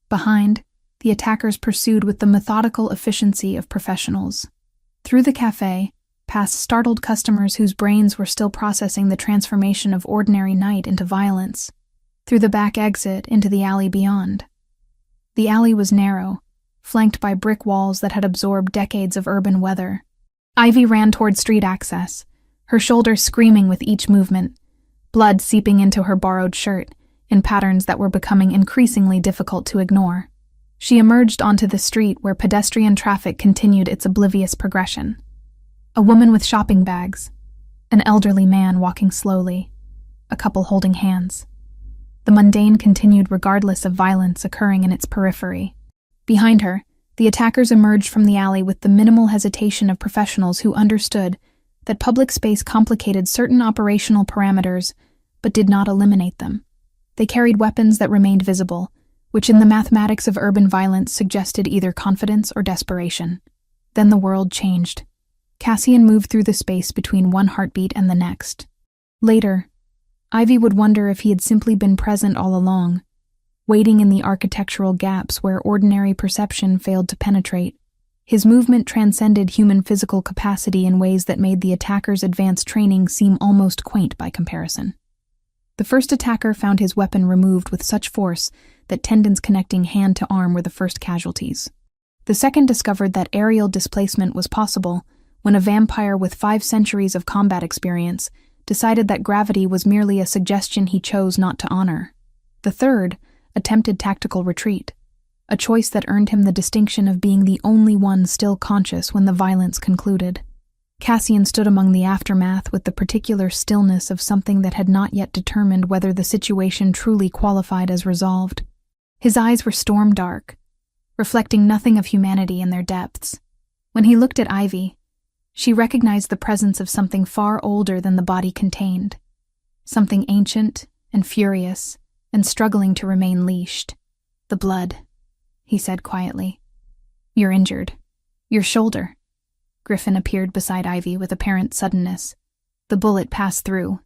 Behind, the attackers pursued with the methodical efficiency of professionals. Through the cafe, past startled customers whose brains were still processing the transformation of ordinary night into violence. Through the back exit into the alley beyond. The alley was narrow, flanked by brick walls that had absorbed decades of urban weather. Ivy ran toward street access, her shoulders screaming with each movement, blood seeping into her borrowed shirt in patterns that were becoming increasingly difficult to ignore. She emerged onto the street where pedestrian traffic continued its oblivious progression. A woman with shopping bags, an elderly man walking slowly, a couple holding hands. The mundane continued regardless of violence occurring in its periphery. Behind her, the attackers emerged from the alley with the minimal hesitation of professionals who understood that public space complicated certain operational parameters but did not eliminate them. They carried weapons that remained visible, which in the mathematics of urban violence suggested either confidence or desperation. Then the world changed. Cassian moved through the space between one heartbeat and the next. Later, Ivy would wonder if he had simply been present all along, waiting in the architectural gaps where ordinary perception failed to penetrate. His movement transcended human physical capacity in ways that made the attacker's advanced training seem almost quaint by comparison. The first attacker found his weapon removed with such force that tendons connecting hand to arm were the first casualties. The second discovered that aerial displacement was possible when a vampire with 5 centuries of combat experience decided that gravity was merely a suggestion he chose not to honor. The third attempted tactical retreat, a choice that earned him the distinction of being the only one still conscious when the violence concluded. Cassian stood among the aftermath with the particular stillness of something that had not yet determined whether the situation truly qualified as resolved. His eyes were storm dark, reflecting nothing of humanity in their depths. When he looked at Ivy, she recognized the presence of something far older than the body contained, something ancient and furious and struggling to remain leashed. "The blood," he said quietly. "You're injured. Your shoulder." Griffin appeared beside Ivy with apparent suddenness. The bullet passed through.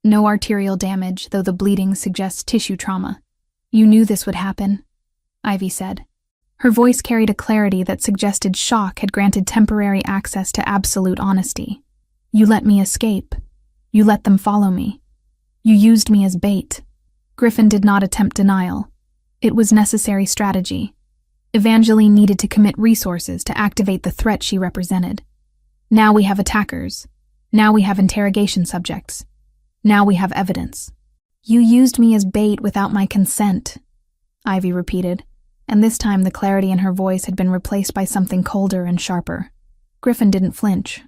"No arterial damage, though the bleeding suggests tissue trauma." "You knew this would happen," Ivy said. Her voice carried a clarity that suggested shock had granted temporary access to absolute honesty. "You let me escape. You let them follow me. You used me as bait." Griffin did not attempt denial. It was necessary strategy. Evangeline needed to commit resources to activate the threat she represented. Now we have attackers. Now we have interrogation subjects. Now we have evidence. "You used me as bait without my consent," Ivy repeated, and this time the clarity in her voice had been replaced by something colder and sharper. Griffin didn't flinch.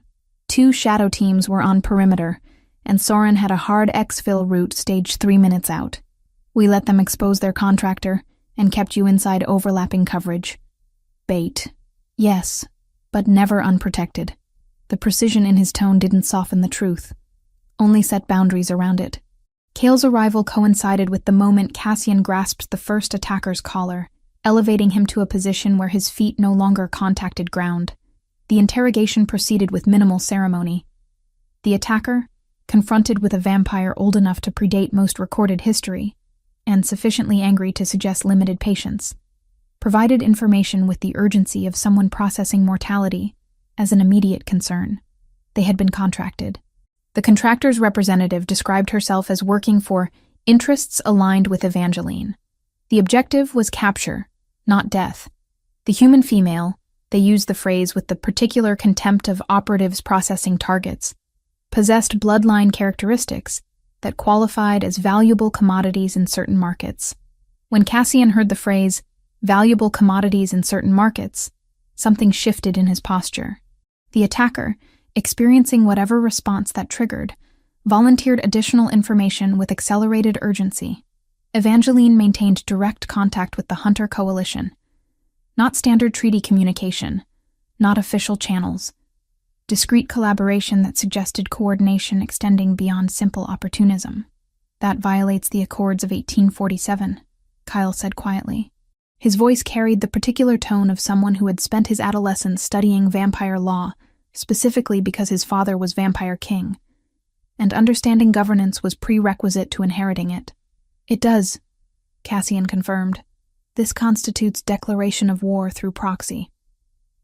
2 shadow teams were on perimeter, and Soren had a hard exfil route staged 3 minutes out. "We let them expose their contractor and kept you inside overlapping coverage. Bait. Yes, but never unprotected." The precision in his tone didn't soften the truth, only set boundaries around it. Kale's arrival coincided with the moment Cassian grasped the first attacker's collar, elevating him to a position where his feet no longer contacted ground. The interrogation proceeded with minimal ceremony. The attacker, confronted with a vampire old enough to predate most recorded history, and sufficiently angry to suggest limited patience, provided information with the urgency of someone processing mortality as an immediate concern. They had been contracted. The contractor's representative described herself as working for interests aligned with Evangeline. The objective was capture, not death. The human female, they used the phrase with the particular contempt of operatives processing targets, possessed bloodline characteristics that qualified as valuable commodities in certain markets. When Cassian heard the phrase, valuable commodities in certain markets, something shifted in his posture. The attacker, experiencing whatever response that triggered, volunteered additional information with accelerated urgency. Evangeline maintained direct contact with the Hunter Coalition. Not standard treaty communication, not official channels. Discreet collaboration that suggested coordination extending beyond simple opportunism. That violates the Accords of 1847, Kyle said quietly. His voice carried the particular tone of someone who had spent his adolescence studying vampire law, specifically because his father was Vampire King, and understanding governance was prerequisite to inheriting it. It does, Cassian confirmed. This constitutes declaration of war through proxy.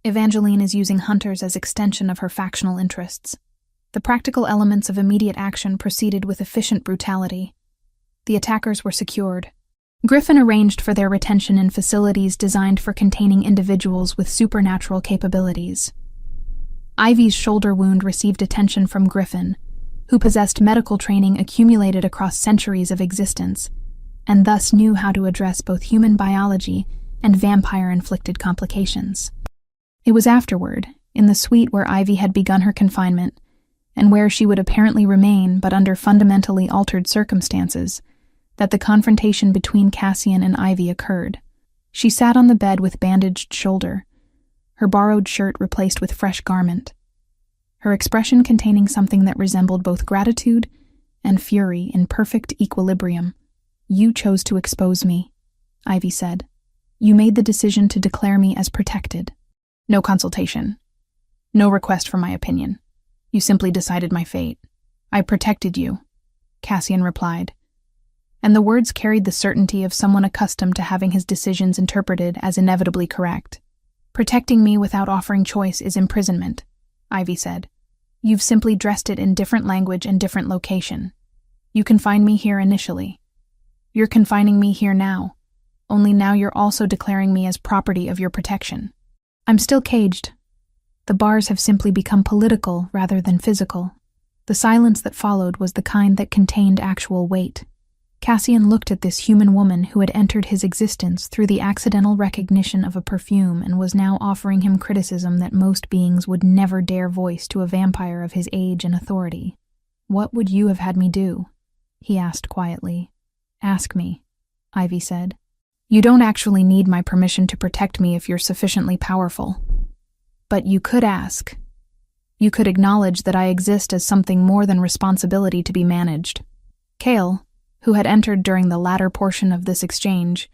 Evangeline is using hunters as extension of her factional interests. The practical elements of immediate action proceeded with efficient brutality. The attackers were secured. Griffin arranged for their retention in facilities designed for containing individuals with supernatural capabilities. Ivy's shoulder wound received attention from Griffin, who possessed medical training accumulated across centuries of existence, and thus knew how to address both human biology and vampire-inflicted complications. It was afterward, in the suite where Ivy had begun her confinement, and where she would apparently remain but under fundamentally altered circumstances, that the confrontation between Cassian and Ivy occurred. She sat on the bed with bandaged shoulder, her borrowed shirt replaced with fresh garment, her expression containing something that resembled both gratitude and fury in perfect equilibrium. "You chose to expose me," Ivy said. "You made the decision to declare me as protected. No consultation. No request for my opinion. You simply decided my fate. I protected you," Cassian replied. And the words carried the certainty of someone accustomed to having his decisions interpreted as inevitably correct. "Protecting me without offering choice is imprisonment," Ivy said. "You've simply dressed it in different language and different location. You confined me here initially. You're confining me here now, only now you're also declaring me as property of your protection. I'm still caged. The bars have simply become political rather than physical." The silence that followed was the kind that contained actual weight. Cassian looked at this human woman who had entered his existence through the accidental recognition of a perfume and was now offering him criticism that most beings would never dare voice to a vampire of his age and authority. "What would you have had me do?" he asked quietly. "Ask me," Ivy said. "You don't actually need my permission to protect me if you're sufficiently powerful. But you could ask. You could acknowledge that I exist as something more than responsibility to be managed." Kale, who had entered during the latter portion of this exchange,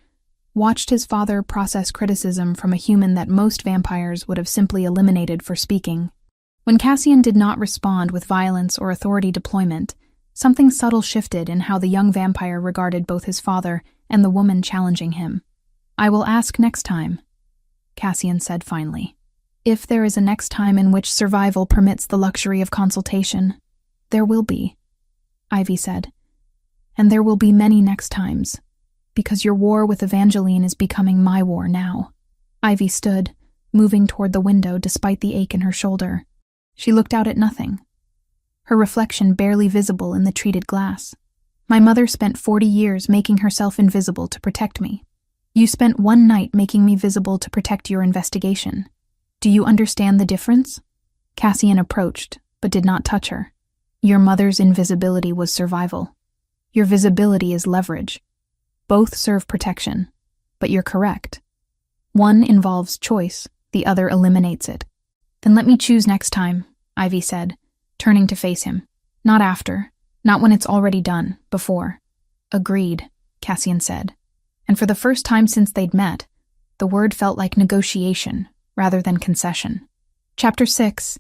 watched his father process criticism from a human that most vampires would have simply eliminated for speaking. When Cassian did not respond with violence or authority deployment, something subtle shifted in how the young vampire regarded both his father and the woman challenging him. "I will ask next time," Cassian said finally. "If there is a next time in which survival permits the luxury of consultation, there will be," Ivy said. "And there will be many next times, because your war with Evangeline is becoming my war now." Ivy stood, moving toward the window despite the ache in her shoulder. She looked out at nothing, her reflection barely visible in the treated glass. "My mother spent 40 years making herself invisible to protect me. You spent one night making me visible to protect your investigation. Do you understand the difference?" Cassian approached, but did not touch her. "Your mother's invisibility was survival. Your visibility is leverage. Both serve protection, but you're correct. One involves choice, the other eliminates it." "Then let me choose next time," Ivy said, turning to face him. "Not after. Not when it's already done, before. Agreed, Cassian said. And for the first time since they'd met, the word felt like negotiation rather than concession. Chapter 6.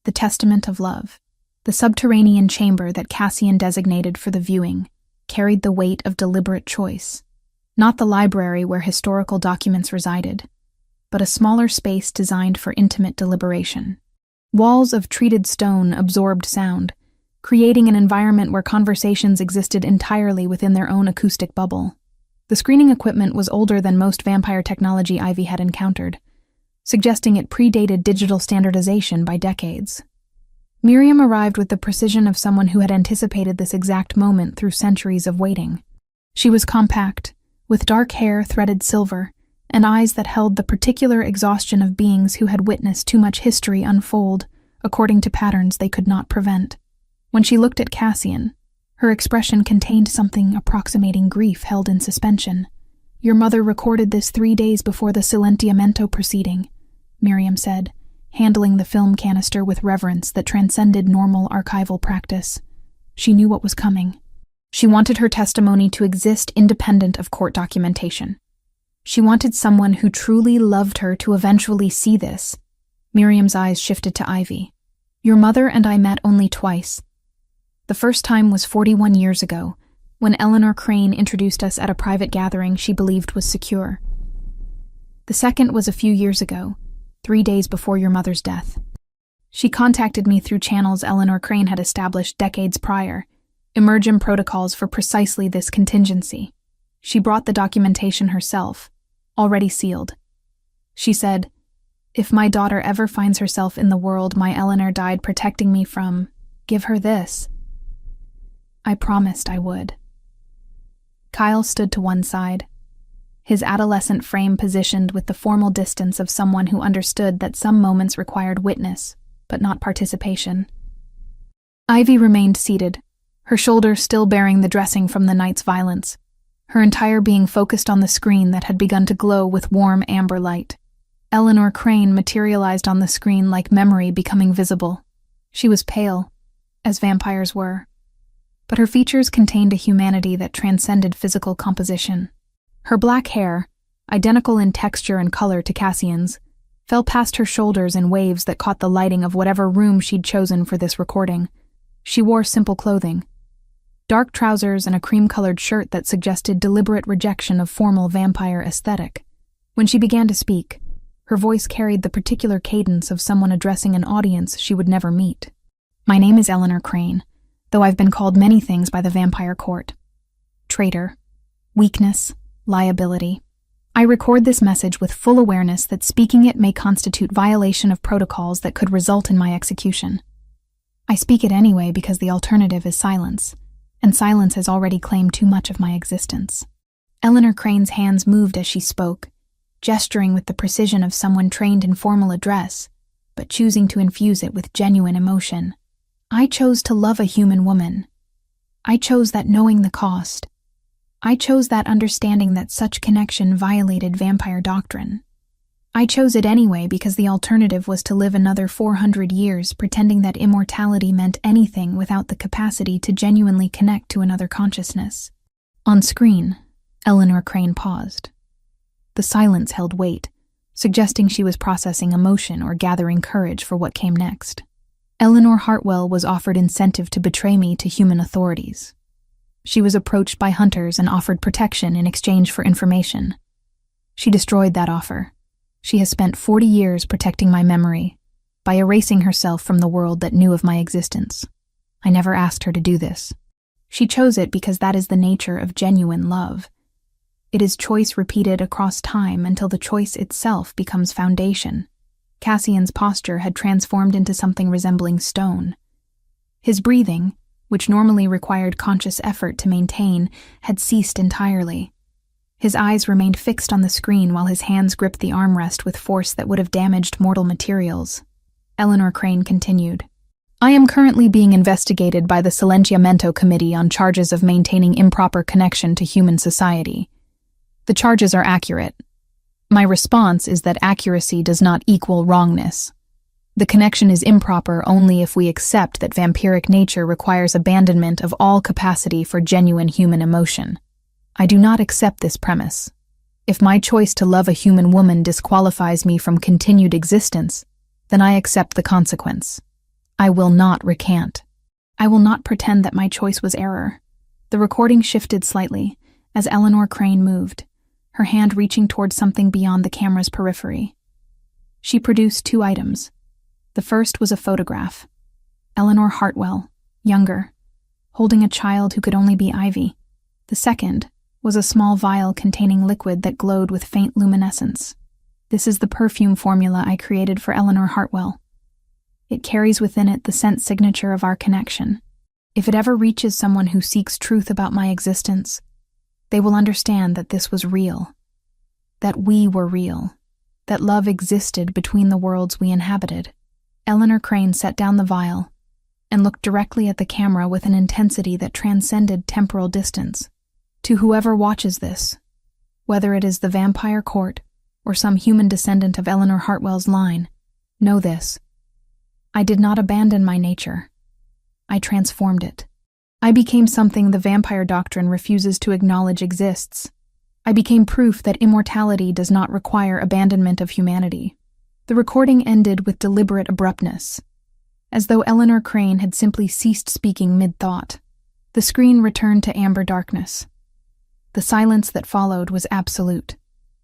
The Testament of Love. The subterranean chamber that Cassian designated for the viewing carried the weight of deliberate choice. Not the library where historical documents resided, but a smaller space designed for intimate deliberation. Walls of treated stone absorbed sound, creating an environment where conversations existed entirely within their own acoustic bubble. The screening equipment was older than most vampire technology Ivy had encountered, suggesting it predated digital standardization by decades. Miriam arrived with the precision of someone who had anticipated this exact moment through centuries of waiting. She was compact, with dark hair threaded silver, and eyes that held the particular exhaustion of beings who had witnessed too much history unfold according to patterns they could not prevent. When she looked at Cassian, her expression contained something approximating grief held in suspension. "Your mother recorded this 3 days before the Silentiamento proceeding," Miriam said, handling the film canister with reverence that transcended normal archival practice. She knew what was coming. She wanted her testimony to exist independent of court documentation. She wanted someone who truly loved her to eventually see this. Miriam's eyes shifted to Ivy. "Your mother and I met only twice. The first time was 41 years ago, when Eleanor Crane introduced us at a private gathering she believed was secure. The second was a few years ago, 3 days before your mother's death. She contacted me through channels Eleanor Crane had established decades prior, emergent protocols for precisely this contingency. She brought the documentation herself, already sealed. She said, 'If my daughter ever finds herself in the world my Eleanor died protecting me from, give her this.' I promised I would." Kyle stood to one side, his adolescent frame positioned with the formal distance of someone who understood that some moments required witness, but not participation. Ivy remained seated, her shoulders still bearing the dressing from the night's violence, her entire being focused on the screen that had begun to glow with warm amber light. Eleanor Crane materialized on the screen like memory becoming visible. She was pale, as vampires were, but her features contained a humanity that transcended physical composition. Her black hair, identical in texture and color to Cassian's, fell past her shoulders in waves that caught the lighting of whatever room she'd chosen for this recording. She wore simple clothing, dark trousers and a cream-colored shirt that suggested deliberate rejection of formal vampire aesthetic. When she began to speak, her voice carried the particular cadence of someone addressing an audience she would never meet. "My name is Eleanor Crane, though I've been called many things by the vampire court. Traitor, weakness, liability. I record this message with full awareness that speaking it may constitute violation of protocols that could result in my execution. I speak it anyway because the alternative is silence, and silence has already claimed too much of my existence." Eleanor Crane's hands moved as she spoke, gesturing with the precision of someone trained in formal address, but choosing to infuse it with genuine emotion. "I chose to love a human woman. I chose that knowing the cost. I chose that understanding that such connection violated vampire doctrine. I chose it anyway because the alternative was to live another 400 years pretending that immortality meant anything without the capacity to genuinely connect to another consciousness." On screen, Eleanor Crane paused. The silence held weight, suggesting she was processing emotion or gathering courage for what came next. "Eleanor Hartwell was offered incentive to betray me to human authorities. She was approached by hunters and offered protection in exchange for information. She destroyed that offer. She has spent 40 years protecting my memory by erasing herself from the world that knew of my existence. I never asked her to do this. She chose it because that is the nature of genuine love. It is choice repeated across time until the choice itself becomes foundation." Cassian's posture had transformed into something resembling stone. His breathing, which normally required conscious effort to maintain, had ceased entirely. His eyes remained fixed on the screen while his hands gripped the armrest with force that would have damaged mortal materials. Eleanor Crane continued, "I am currently being investigated by the Silentiamento Committee on charges of maintaining improper connection to human society. The charges are accurate. My response is that accuracy does not equal wrongness. The connection is improper only if we accept that vampiric nature requires abandonment of all capacity for genuine human emotion. I do not accept this premise. If my choice to love a human woman disqualifies me from continued existence, then I accept the consequence. I will not recant. I will not pretend that my choice was error. The recording shifted slightly as Eleanor Crane moved, her hand reaching toward something beyond the camera's periphery. She produced 2 items. The first was a photograph. Eleanor Hartwell, younger, holding a child who could only be Ivy. The second was a small vial containing liquid that glowed with faint luminescence. This is the perfume formula I created for Eleanor Hartwell. It carries within it the scent signature of our connection. If it ever reaches someone who seeks truth about my existence, they will understand that this was real, that we were real, that love existed between the worlds we inhabited. Eleanor Crane set down the vial and looked directly at the camera with an intensity that transcended temporal distance. To whoever watches this, whether it is the vampire court or some human descendant of Eleanor Hartwell's line, know this. I did not abandon my nature. I transformed it. I became something the vampire doctrine refuses to acknowledge exists. I became proof that immortality does not require abandonment of humanity. The recording ended with deliberate abruptness, as though Eleanor Crane had simply ceased speaking mid-thought. The screen returned to amber darkness. The silence that followed was absolute.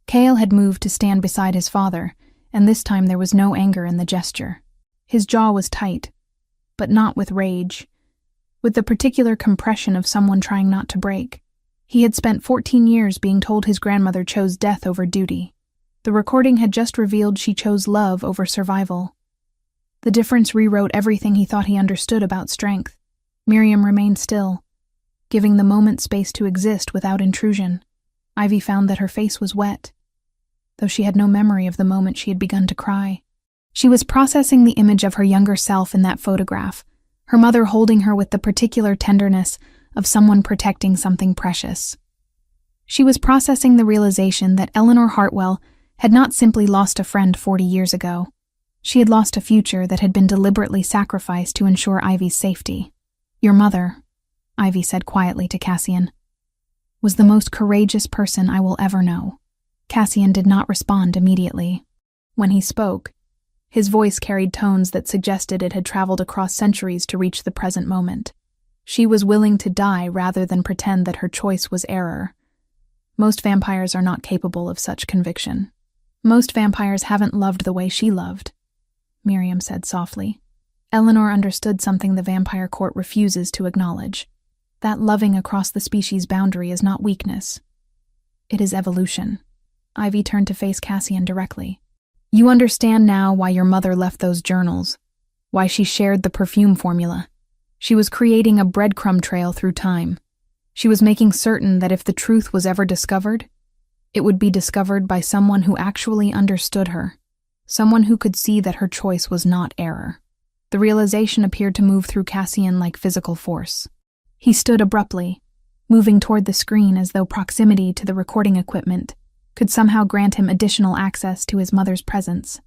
Cale had moved to stand beside his father, and this time there was no anger in the gesture. His jaw was tight, but not with rage, with the particular compression of someone trying not to break. He had spent 14 years being told his grandmother chose death over duty. The recording had just revealed she chose love over survival. The difference rewrote everything he thought he understood about strength. Miriam remained still, giving the moment space to exist without intrusion. Ivy found that her face was wet, though she had no memory of the moment she had begun to cry. She was processing the image of her younger self in that photograph, her mother holding her with the particular tenderness of someone protecting something precious. She was processing the realization that Eleanor Hartwell had not simply lost a friend 40 years ago. She had lost a future that had been deliberately sacrificed to ensure Ivy's safety. Your mother, Ivy said quietly to Cassian, was the most courageous person I will ever know. Cassian did not respond immediately. When he spoke, his voice carried tones that suggested it had traveled across centuries to reach the present moment. She was willing to die rather than pretend that her choice was error. Most vampires are not capable of such conviction. Most vampires haven't loved the way she loved, Miriam said softly. Eleanor understood something the vampire court refuses to acknowledge. That loving across the species boundary is not weakness. It is evolution. Ivy turned to face Cassian directly. You understand now why your mother left those journals, why she shared the perfume formula. She was creating a breadcrumb trail through time. She was making certain that if the truth was ever discovered, it would be discovered by someone who actually understood her, someone who could see that her choice was not error. The realization appeared to move through Cassian like physical force. He stood abruptly, moving toward the screen as though proximity to the recording equipment could somehow grant him additional access to his mother's presence.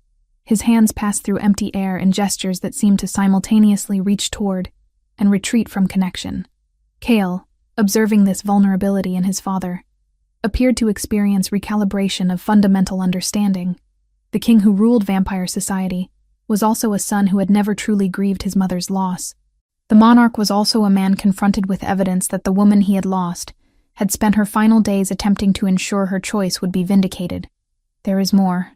His hands passed through empty air in gestures that seemed to simultaneously reach toward and retreat from connection. Cale, observing this vulnerability in his father, appeared to experience recalibration of fundamental understanding. The king who ruled vampire society was also a son who had never truly grieved his mother's loss. The monarch was also a man confronted with evidence that the woman he had lost had spent her final days attempting to ensure her choice would be vindicated. There is more,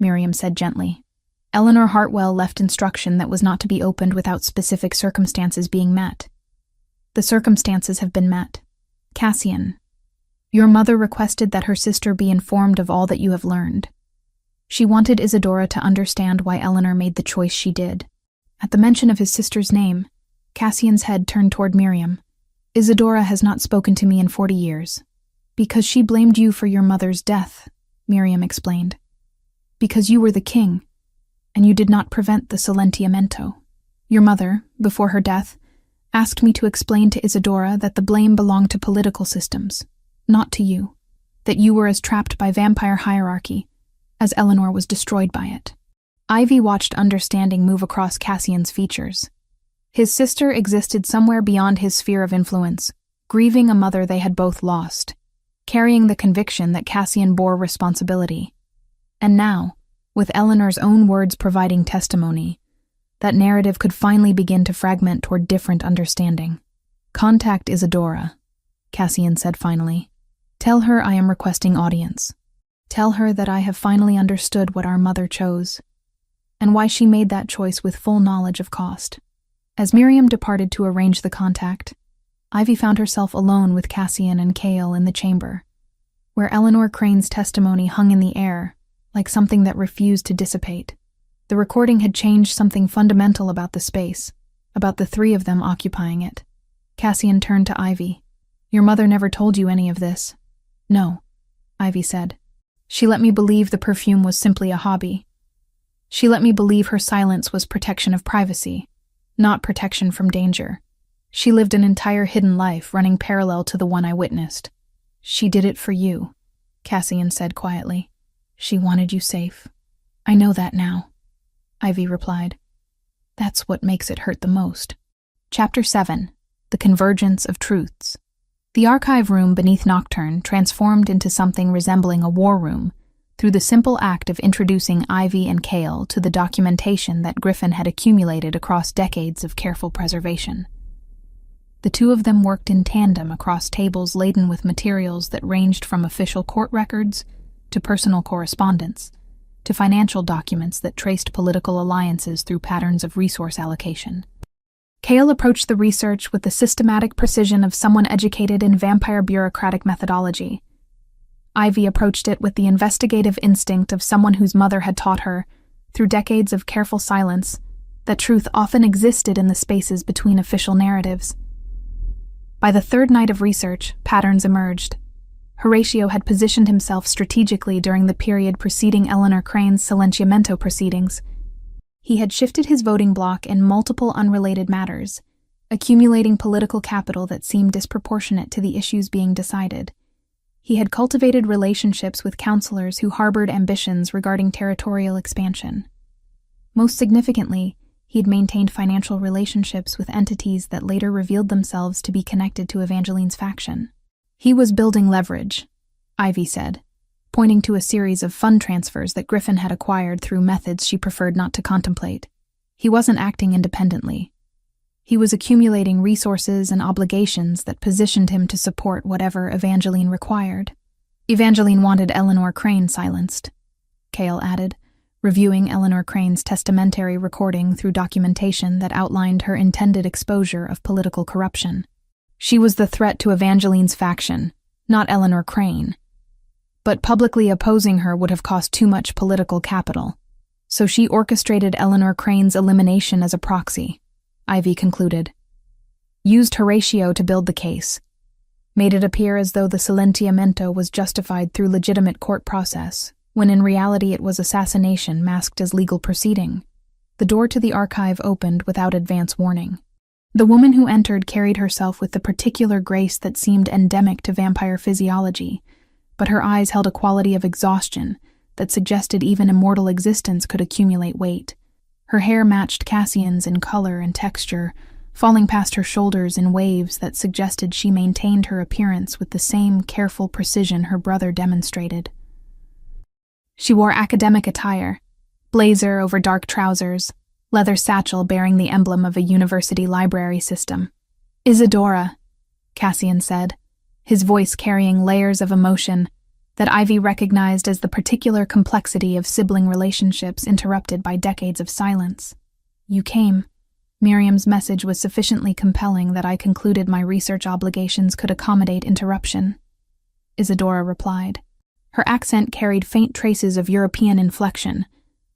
Miriam said gently. Eleanor Hartwell left instruction that was not to be opened without specific circumstances being met. The circumstances have been met. Cassian, your mother requested that her sister be informed of all that you have learned. She wanted Isadora to understand why Eleanor made the choice she did. At the mention of his sister's name, Cassian's head turned toward Miriam. Isadora has not spoken to me in 40 years. Because she blamed you for your mother's death, Miriam explained. Because you were the king, and you did not prevent the Silentiamento. Your mother, before her death, asked me to explain to Isadora that the blame belonged to political systems, not to you, that you were as trapped by vampire hierarchy as Eleanor was destroyed by it. Ivy watched understanding move across Cassian's features. His sister existed somewhere beyond his sphere of influence, grieving a mother they had both lost, carrying the conviction that Cassian bore responsibility. And now, with Eleanor's own words providing testimony, that narrative could finally begin to fragment toward different understanding. "Contact Isadora," Cassian said finally. "Tell her I am requesting audience. Tell her that I have finally understood what our mother chose, and why she made that choice with full knowledge of cost." As Miriam departed to arrange the contact, Ivy found herself alone with Cassian and Cale in the chamber, where Eleanor Crane's testimony hung in the air, like something that refused to dissipate. The recording had changed something fundamental about the space, about the three of them occupying it. Cassian turned to Ivy. "Your mother never told you any of this." "No," Ivy said. "She let me believe the perfume was simply a hobby. She let me believe her silence was protection of privacy, not protection from danger. She lived an entire hidden life running parallel to the one I witnessed. She did it for you," Cassian said quietly. "She wanted you safe." "I know that now," Ivy replied. "That's what makes it hurt the most." Chapter 7. The Convergence of Truths. The archive room beneath Nocturne transformed into something resembling a war room through the simple act of introducing Ivy and Cale to the documentation that Griffin had accumulated across decades of careful preservation. The two of them worked in tandem across tables laden with materials that ranged from official court records to personal correspondence, to financial documents that traced political alliances through patterns of resource allocation. Cale approached the research with the systematic precision of someone educated in vampire bureaucratic methodology. Ivy approached it with the investigative instinct of someone whose mother had taught her, through decades of careful silence, that truth often existed in the spaces between official narratives. By the third night of research, patterns emerged. Horatio had positioned himself strategically during the period preceding Eleanor Crane's silenciamento proceedings. He had shifted his voting bloc in multiple unrelated matters, accumulating political capital that seemed disproportionate to the issues being decided. He had cultivated relationships with counselors who harbored ambitions regarding territorial expansion. Most significantly, he had maintained financial relationships with entities that later revealed themselves to be connected to Evangeline's faction. He was building leverage, Ivy said, pointing to a series of fund transfers that Griffin had acquired through methods she preferred not to contemplate. He wasn't acting independently. He was accumulating resources and obligations that positioned him to support whatever Evangeline required. Evangeline wanted Eleanor Crane silenced, Cale added, reviewing Eleanor Crane's testamentary recording through documentation that outlined her intended exposure of political corruption. She was the threat to Evangeline's faction, not Eleanor Crane. But publicly opposing her would have cost too much political capital, so she orchestrated Eleanor Crane's elimination as a proxy, Ivy concluded. Used Horatio to build the case. Made it appear as though the silenciamento was justified through legitimate court process, when in reality it was assassination masked as legal proceeding. The door to the archive opened without advance warning. The woman who entered carried herself with the particular grace that seemed endemic to vampire physiology, but her eyes held a quality of exhaustion that suggested even immortal existence could accumulate weight. Her hair matched Cassian's in color and texture, falling past her shoulders in waves that suggested she maintained her appearance with the same careful precision her brother demonstrated. She wore academic attire, blazer over dark trousers, leather satchel bearing the emblem of a university library system. "Isadora," Cassian said, his voice carrying layers of emotion that Ivy recognized as the particular complexity of sibling relationships interrupted by decades of silence. "You came." Miriam's message was sufficiently compelling that I concluded my research obligations could accommodate interruption, Isadora replied. Her accent carried faint traces of European inflection,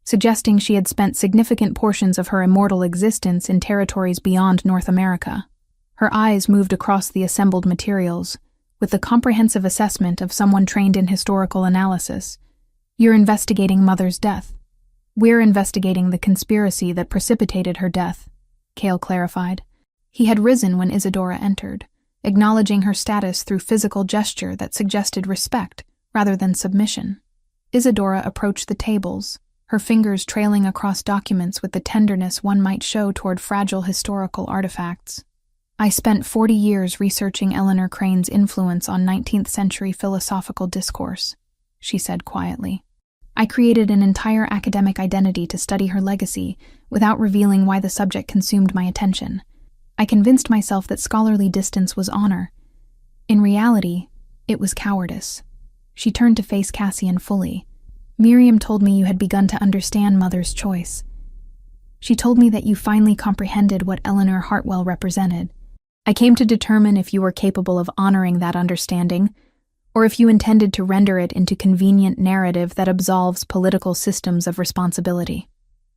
suggesting she had spent significant portions of her immortal existence in territories beyond North America. Her eyes moved across the assembled materials, with the comprehensive assessment of someone trained in historical analysis. "You're investigating Mother's death." "We're investigating the conspiracy that precipitated her death," Cale clarified. He had risen when Isadora entered, acknowledging her status through physical gesture that suggested respect rather than submission. Isadora approached the tables, her fingers trailing across documents with the tenderness one might show toward fragile historical artifacts. "I spent 40 years researching Eleanor Crane's influence on 19th century philosophical discourse," she said quietly. "I created an entire academic identity to study her legacy without revealing why the subject consumed my attention. I convinced myself that scholarly distance was honor. In reality, it was cowardice." She turned to face Cassian fully. "Miriam told me you had begun to understand Mother's choice. She told me that you finally comprehended what Eleanor Hartwell represented. I came to determine if you were capable of honoring that understanding, or if you intended to render it into convenient narrative that absolves political systems of responsibility."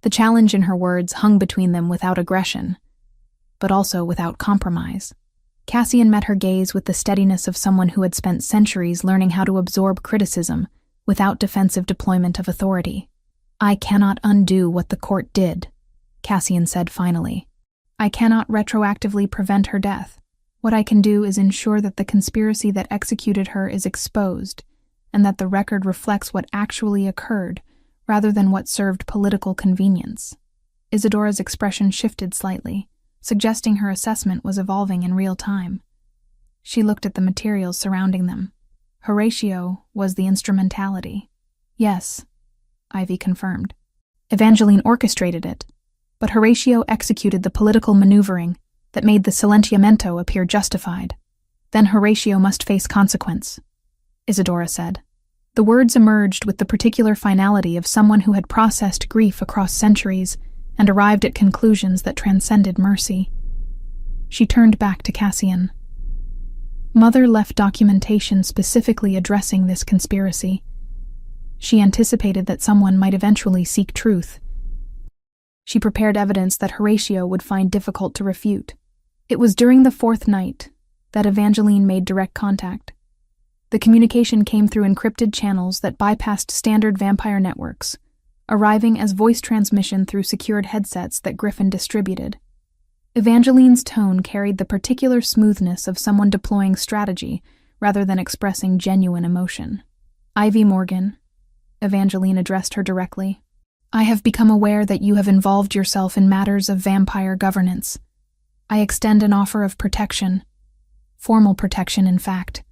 The challenge in her words hung between them without aggression, but also without compromise. Cassian met her gaze with the steadiness of someone who had spent centuries learning how to absorb criticism without defensive deployment of authority. "I cannot undo what the court did," Cassian said finally. "I cannot retroactively prevent her death. What I can do is ensure that the conspiracy that executed her is exposed, and that the record reflects what actually occurred, rather than what served political convenience." Isadora's expression shifted slightly, suggesting her assessment was evolving in real time. She looked at the materials surrounding them. Horatio was the instrumentality. "Yes," Ivy confirmed. "Evangeline orchestrated it, but Horatio executed the political maneuvering that made the silenziamento appear justified. Then Horatio must face consequence," Isadora said. The words emerged with the particular finality of someone who had processed grief across centuries and arrived at conclusions that transcended mercy. She turned back to Cassian. "Mother left documentation specifically addressing this conspiracy. She anticipated that someone might eventually seek truth. She prepared evidence that Horatio would find difficult to refute. It was during the fourth night that Evangeline made direct contact. The communication came through encrypted channels that bypassed standard vampire networks, arriving as voice transmission through secured headsets that Griffin distributed. Evangeline's tone carried the particular smoothness of someone deploying strategy rather than expressing genuine emotion. "Ivy Morgan," Evangeline addressed her directly, "I have become aware that you have involved yourself in matters of vampire governance. I extend an offer of protection, formal protection in fact,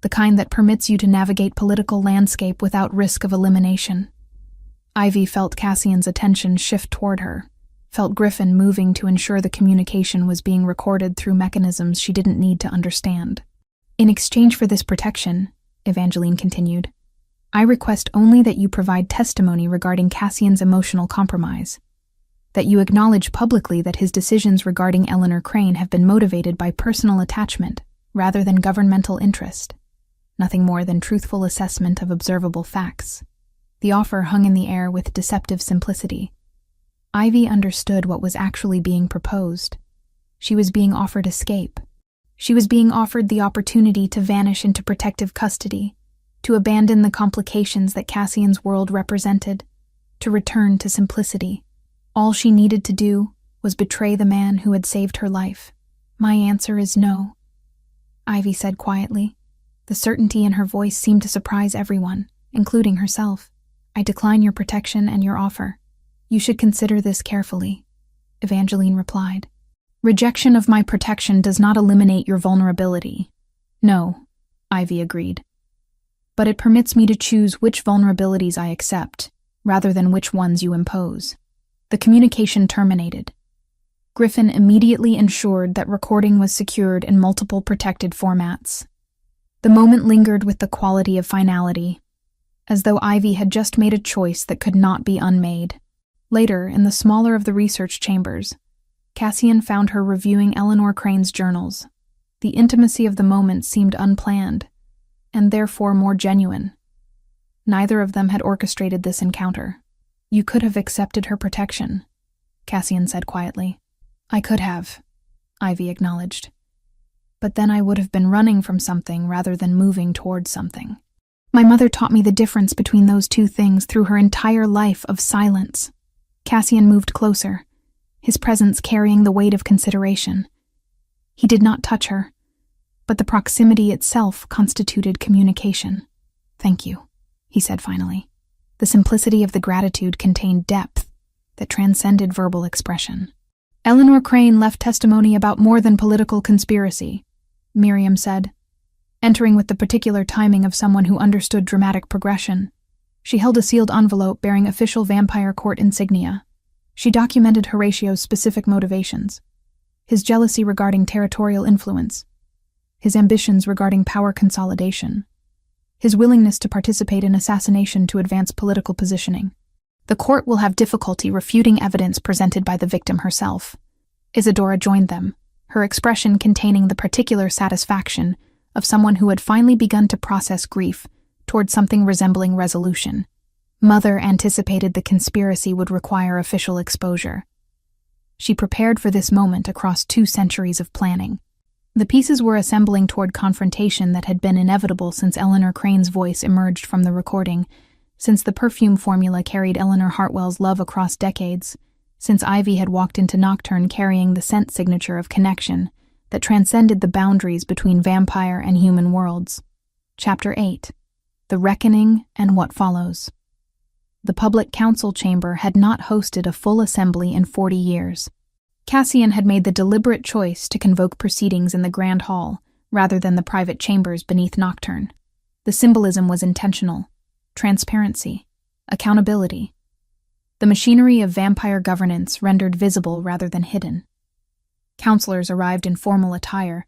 the kind that permits you to navigate political landscape without risk of elimination." Ivy felt Cassian's attention shift toward her, felt Griffin moving to ensure the communication was being recorded through mechanisms she didn't need to understand. "In exchange for this protection," Evangeline continued, "I request only that you provide testimony regarding Cassian's emotional compromise, that you acknowledge publicly that his decisions regarding Eleanor Crane have been motivated by personal attachment rather than governmental interest. Nothing more than truthful assessment of observable facts." The offer hung in the air with deceptive simplicity. Ivy understood what was actually being proposed. She was being offered escape. She was being offered the opportunity to vanish into protective custody, to abandon the complications that Cassian's world represented, to return to simplicity. All she needed to do was betray the man who had saved her life. "My answer is no," Ivy said quietly. The certainty in her voice seemed to surprise everyone, including herself. "I decline your protection and your offer. You should consider this carefully," Evangeline replied. "Rejection of my protection does not eliminate your vulnerability." "No," Ivy agreed. "But it permits me to choose which vulnerabilities I accept, rather than which ones you impose." The communication terminated. Griffin immediately ensured that recording was secured in multiple protected formats. The moment lingered with the quality of finality, as though Ivy had just made a choice that could not be unmade. Later, in the smaller of the research chambers, Cassian found her reviewing Eleanor Crane's journals. The intimacy of the moment seemed unplanned, and therefore more genuine. Neither of them had orchestrated this encounter. "You could have accepted her protection," Cassian said quietly. "I could have," Ivy acknowledged. "But then I would have been running from something rather than moving towards something. My mother taught me the difference between those two things through her entire life of silence." Cassian moved closer, his presence carrying the weight of consideration. He did not touch her, but the proximity itself constituted communication. "Thank you," he said finally. The simplicity of the gratitude contained depth that transcended verbal expression. Eleanor Crane left testimony about more than political conspiracy, Miriam said, entering with the particular timing of someone who understood dramatic progression. She held a sealed envelope bearing official vampire court insignia. She documented Horatio's specific motivations: his jealousy regarding territorial influence, his ambitions regarding power consolidation, his willingness to participate in assassination to advance political positioning. The court will have difficulty refuting evidence presented by the victim herself. Isadora joined them, her expression containing the particular satisfaction of someone who had finally begun to process grief toward something resembling resolution. Mother anticipated the conspiracy would require official exposure. She prepared for this moment across 2 centuries of planning. The pieces were assembling toward confrontation that had been inevitable since Eleanor Crane's voice emerged from the recording, since the perfume formula carried Eleanor Hartwell's love across decades, since Ivy had walked into Nocturne carrying the scent signature of connection that transcended the boundaries between vampire and human worlds. Chapter 8. The Reckoning and What Follows. The public council chamber had not hosted a full assembly in 40 years. Cassian had made the deliberate choice to convoke proceedings in the Grand Hall rather than the private chambers beneath Nocturne. The symbolism was intentional: transparency, accountability. The machinery of vampire governance rendered visible rather than hidden. Counselors arrived in formal attire,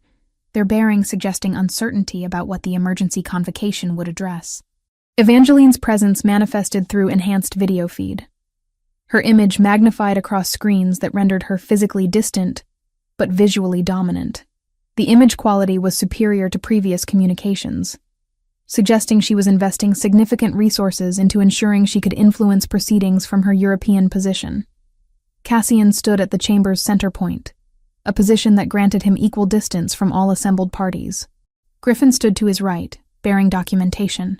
their bearing suggesting uncertainty about what the emergency convocation would address. Evangeline's presence manifested through enhanced video feed. Her image magnified across screens that rendered her physically distant, but visually dominant. The image quality was superior to previous communications, suggesting she was investing significant resources into ensuring she could influence proceedings from her European position. Cassian stood at the chamber's center point, a position that granted him equal distance from all assembled parties. Griffin stood to his right, bearing documentation.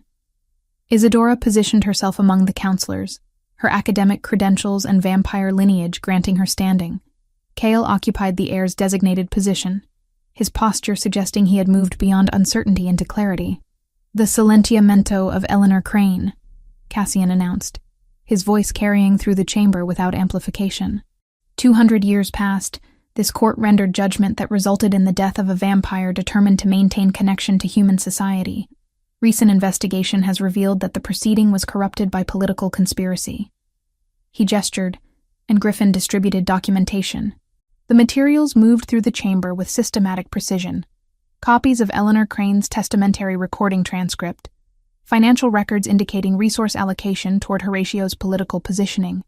Isadora positioned herself among the counselors, her academic credentials and vampire lineage granting her standing. Cale occupied the heir's designated position, his posture suggesting he had moved beyond uncertainty into clarity. "The silenziamento of Eleanor Crane," Cassian announced, his voice carrying through the chamber without amplification. 200 years passed, this court rendered judgment that resulted in the death of a vampire determined to maintain connection to human society. Recent investigation has revealed that the proceeding was corrupted by political conspiracy. He gestured, and Griffin distributed documentation. The materials moved through the chamber with systematic precision. Copies of Eleanor Crane's testamentary recording transcript, financial records indicating resource allocation toward Horatio's political positioning,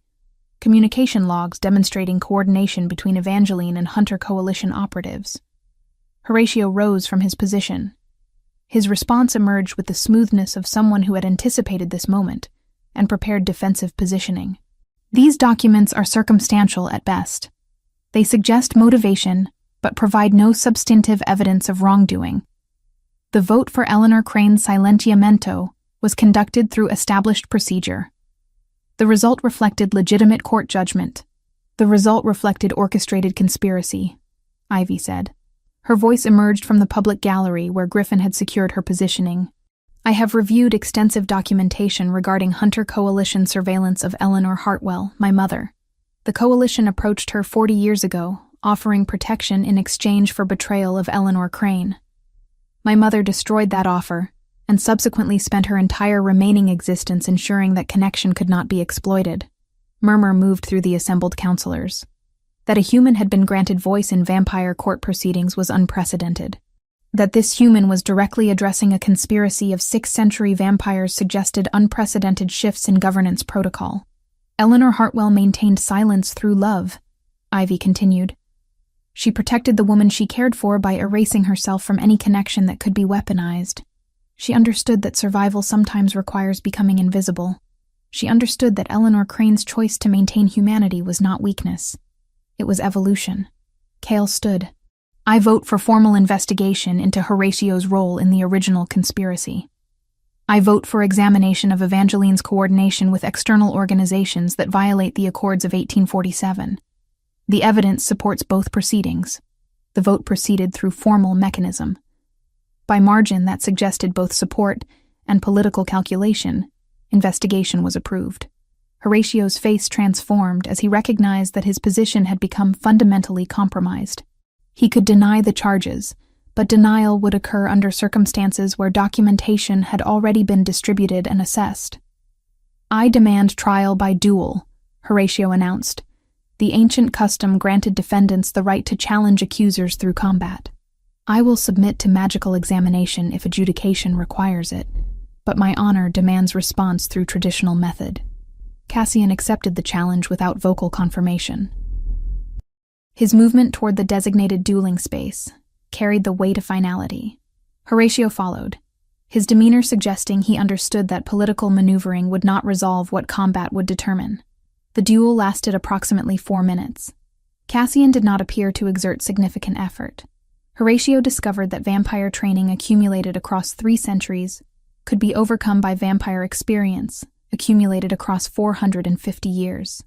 communication logs demonstrating coordination between Evangeline and Hunter Coalition operatives. Horatio rose from his position. His response emerged with the smoothness of someone who had anticipated this moment and prepared defensive positioning. "These documents are circumstantial at best. They suggest motivation, but provide no substantive evidence of wrongdoing. The vote for Eleanor Crane's silenziamento was conducted through established procedure. The result reflected legitimate court judgment. The result reflected orchestrated conspiracy," Ivy said. Her voice emerged from the public gallery where Griffin had secured her positioning. "I have reviewed extensive documentation regarding Hunter Coalition surveillance of Eleanor Hartwell, my mother. The coalition approached her 40 years ago, offering protection in exchange for betrayal of Eleanor Crane. My mother destroyed that offer, and subsequently spent her entire remaining existence ensuring that connection could not be exploited." Murmur moved through the assembled counselors. That a human had been granted voice in vampire court proceedings was unprecedented. That this human was directly addressing a conspiracy of 6th century vampires suggested unprecedented shifts in governance protocol. "Eleanor Hartwell maintained silence through love," Ivy continued. "She protected the woman she cared for by erasing herself from any connection that could be weaponized. She understood that survival sometimes requires becoming invisible. She understood that Eleanor Crane's choice to maintain humanity was not weakness. It was evolution." Cale stood. "I vote for formal investigation into Horatio's role in the original conspiracy. I vote for examination of Evangeline's coordination with external organizations that violate the Accords of 1847. The evidence supports both proceedings." The vote proceeded through formal mechanism. By margin that suggested both support and political calculation, Investigation was approved. Horatio's face transformed as he recognized that his position had become fundamentally compromised. He could deny the charges, but denial would occur under circumstances where documentation had already been distributed and assessed. "I demand trial by duel," Horatio announced. The ancient custom granted defendants the right to challenge accusers through combat. "I will submit to magical examination if adjudication requires it, but my honor demands response through traditional method." Cassian accepted the challenge without vocal confirmation. His movement toward the designated dueling space carried the weight of finality. Horatio followed, his demeanor suggesting he understood that political maneuvering would not resolve what combat would determine. The duel lasted approximately 4 minutes. Cassian did not appear to exert significant effort. Horatio discovered that vampire training accumulated across 3 centuries could be overcome by vampire experience accumulated across 450 years.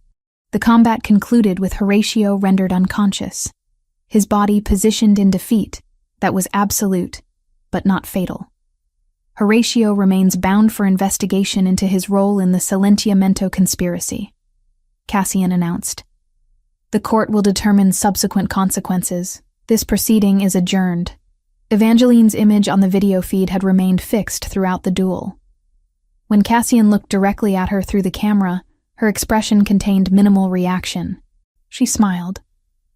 The combat concluded with Horatio rendered unconscious, his body positioned in defeat that was absolute, but not fatal. Horatio remains bound for investigation into his role in the Silentiamento conspiracy, Cassian announced. "The court will determine subsequent consequences. This proceeding is adjourned." Evangeline's image on the video feed had remained fixed throughout the duel. When Cassian looked directly at her through the camera, her expression contained minimal reaction. She smiled,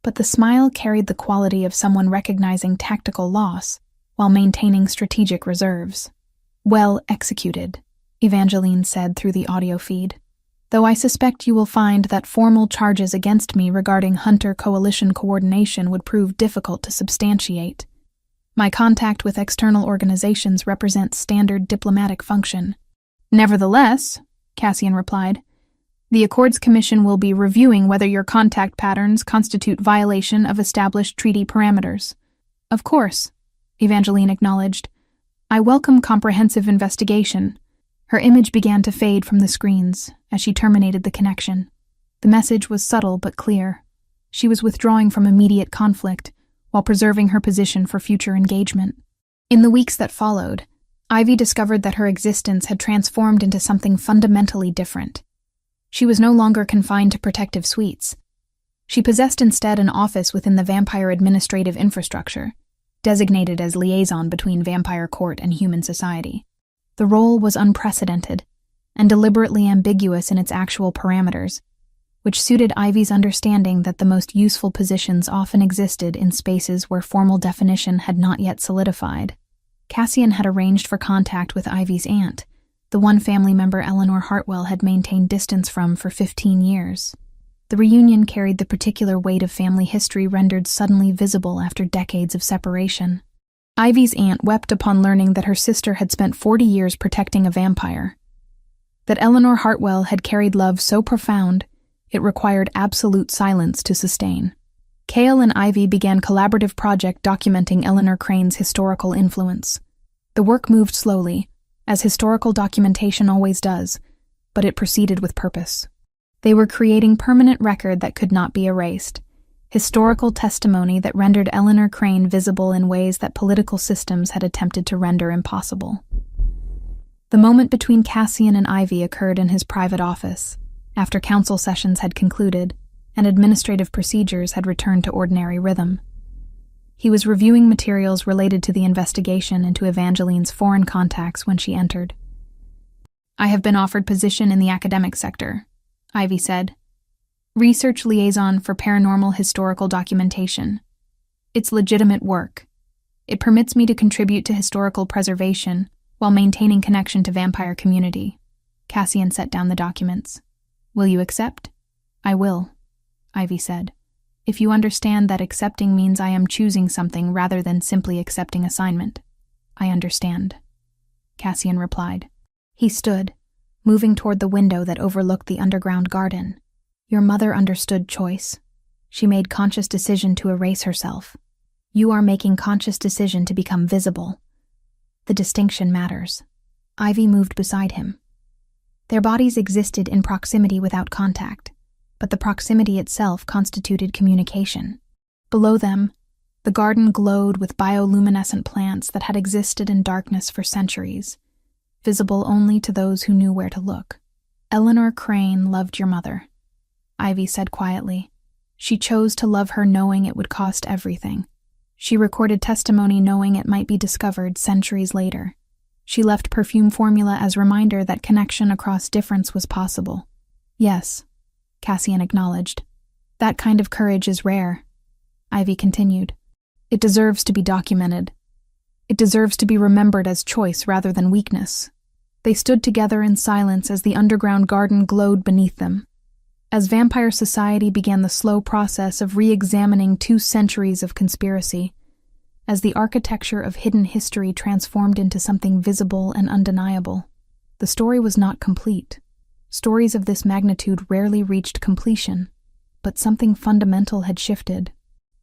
but the smile carried the quality of someone recognizing tactical loss while maintaining strategic reserves. "Well executed," Evangeline said through the audio feed. "Though I suspect you will find that formal charges against me regarding Hunter Coalition coordination would prove difficult to substantiate. My contact with external organizations represents standard diplomatic function." "Nevertheless," Cassian replied, "the Accords Commission will be reviewing whether your contact patterns constitute violation of established treaty parameters." "Of course," Evangeline acknowledged. "I welcome comprehensive investigation." Her image began to fade from the screens as she terminated the connection. The message was subtle but clear. She was withdrawing from immediate conflict while preserving her position for future engagement. In the weeks that followed, Ivy discovered that her existence had transformed into something fundamentally different. She was no longer confined to protective suites. She possessed instead an office within the vampire administrative infrastructure, designated as liaison between vampire court and human society. The role was unprecedented and deliberately ambiguous in its actual parameters, which suited Ivy's understanding that the most useful positions often existed in spaces where formal definition had not yet solidified. Cassian had arranged for contact with Ivy's aunt, the one family member Eleanor Hartwell had maintained distance from for 15 years. The reunion carried the particular weight of family history rendered suddenly visible after decades of separation. Ivy's aunt wept upon learning that her sister had spent 40 years protecting a vampire. That Eleanor Hartwell had carried love so profound, it required absolute silence to sustain. Cale and Ivy began collaborative project documenting Eleanor Crane's historical influence. The work moved slowly, as historical documentation always does, but it proceeded with purpose. They were creating permanent record that could not be erased, historical testimony that rendered Eleanor Crane visible in ways that political systems had attempted to render impossible. The moment between Cassian and Ivy occurred in his private office, after council sessions had concluded and administrative procedures had returned to ordinary rhythm. He was reviewing materials related to the investigation into Evangeline's foreign contacts when she entered. "I have been offered position in the academic sector," Ivy said. "Research liaison for paranormal historical documentation. It's legitimate work. It permits me to contribute to historical preservation while maintaining connection to vampire community." Cassian set down the documents. "Will you accept?" "I will," Ivy said. "If you understand that accepting means I am choosing something rather than simply accepting assignment." "I understand," Cassian replied. He stood, moving toward the window that overlooked the underground garden. "Your mother understood choice. She made conscious decision to erase herself. You are making conscious decision to become visible. The distinction matters." Ivy moved beside him. Their bodies existed in proximity without contact, but the proximity itself constituted communication. Below them, the garden glowed with bioluminescent plants that had existed in darkness for centuries, visible only to those who knew where to look. Eleanor Crane loved your mother, Ivy said quietly. She chose to love her knowing it would cost everything. She recorded testimony knowing it might be discovered centuries later. She left perfume formula as reminder that connection across difference was possible. Yes, Cassian acknowledged. That kind of courage is rare, Ivy continued. It deserves to be documented. It deserves to be remembered as choice rather than weakness. They stood together in silence as the underground garden glowed beneath them. As vampire society began the slow process of re-examining 2 centuries of conspiracy, as the architecture of hidden history transformed into something visible and undeniable, the story was not complete. Stories of this magnitude rarely reached completion, but something fundamental had shifted.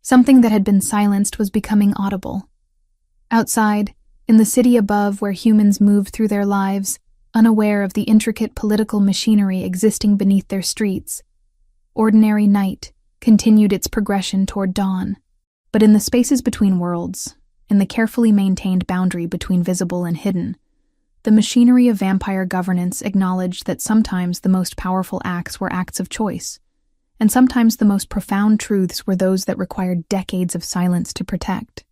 Something that had been silenced was becoming audible. Outside, in the city above where humans moved through their lives, unaware of the intricate political machinery existing beneath their streets, ordinary night continued its progression toward dawn. But in the spaces between worlds, in the carefully maintained boundary between visible and hidden, the machinery of vampire governance acknowledged that sometimes the most powerful acts were acts of choice, and sometimes the most profound truths were those that required decades of silence to protect.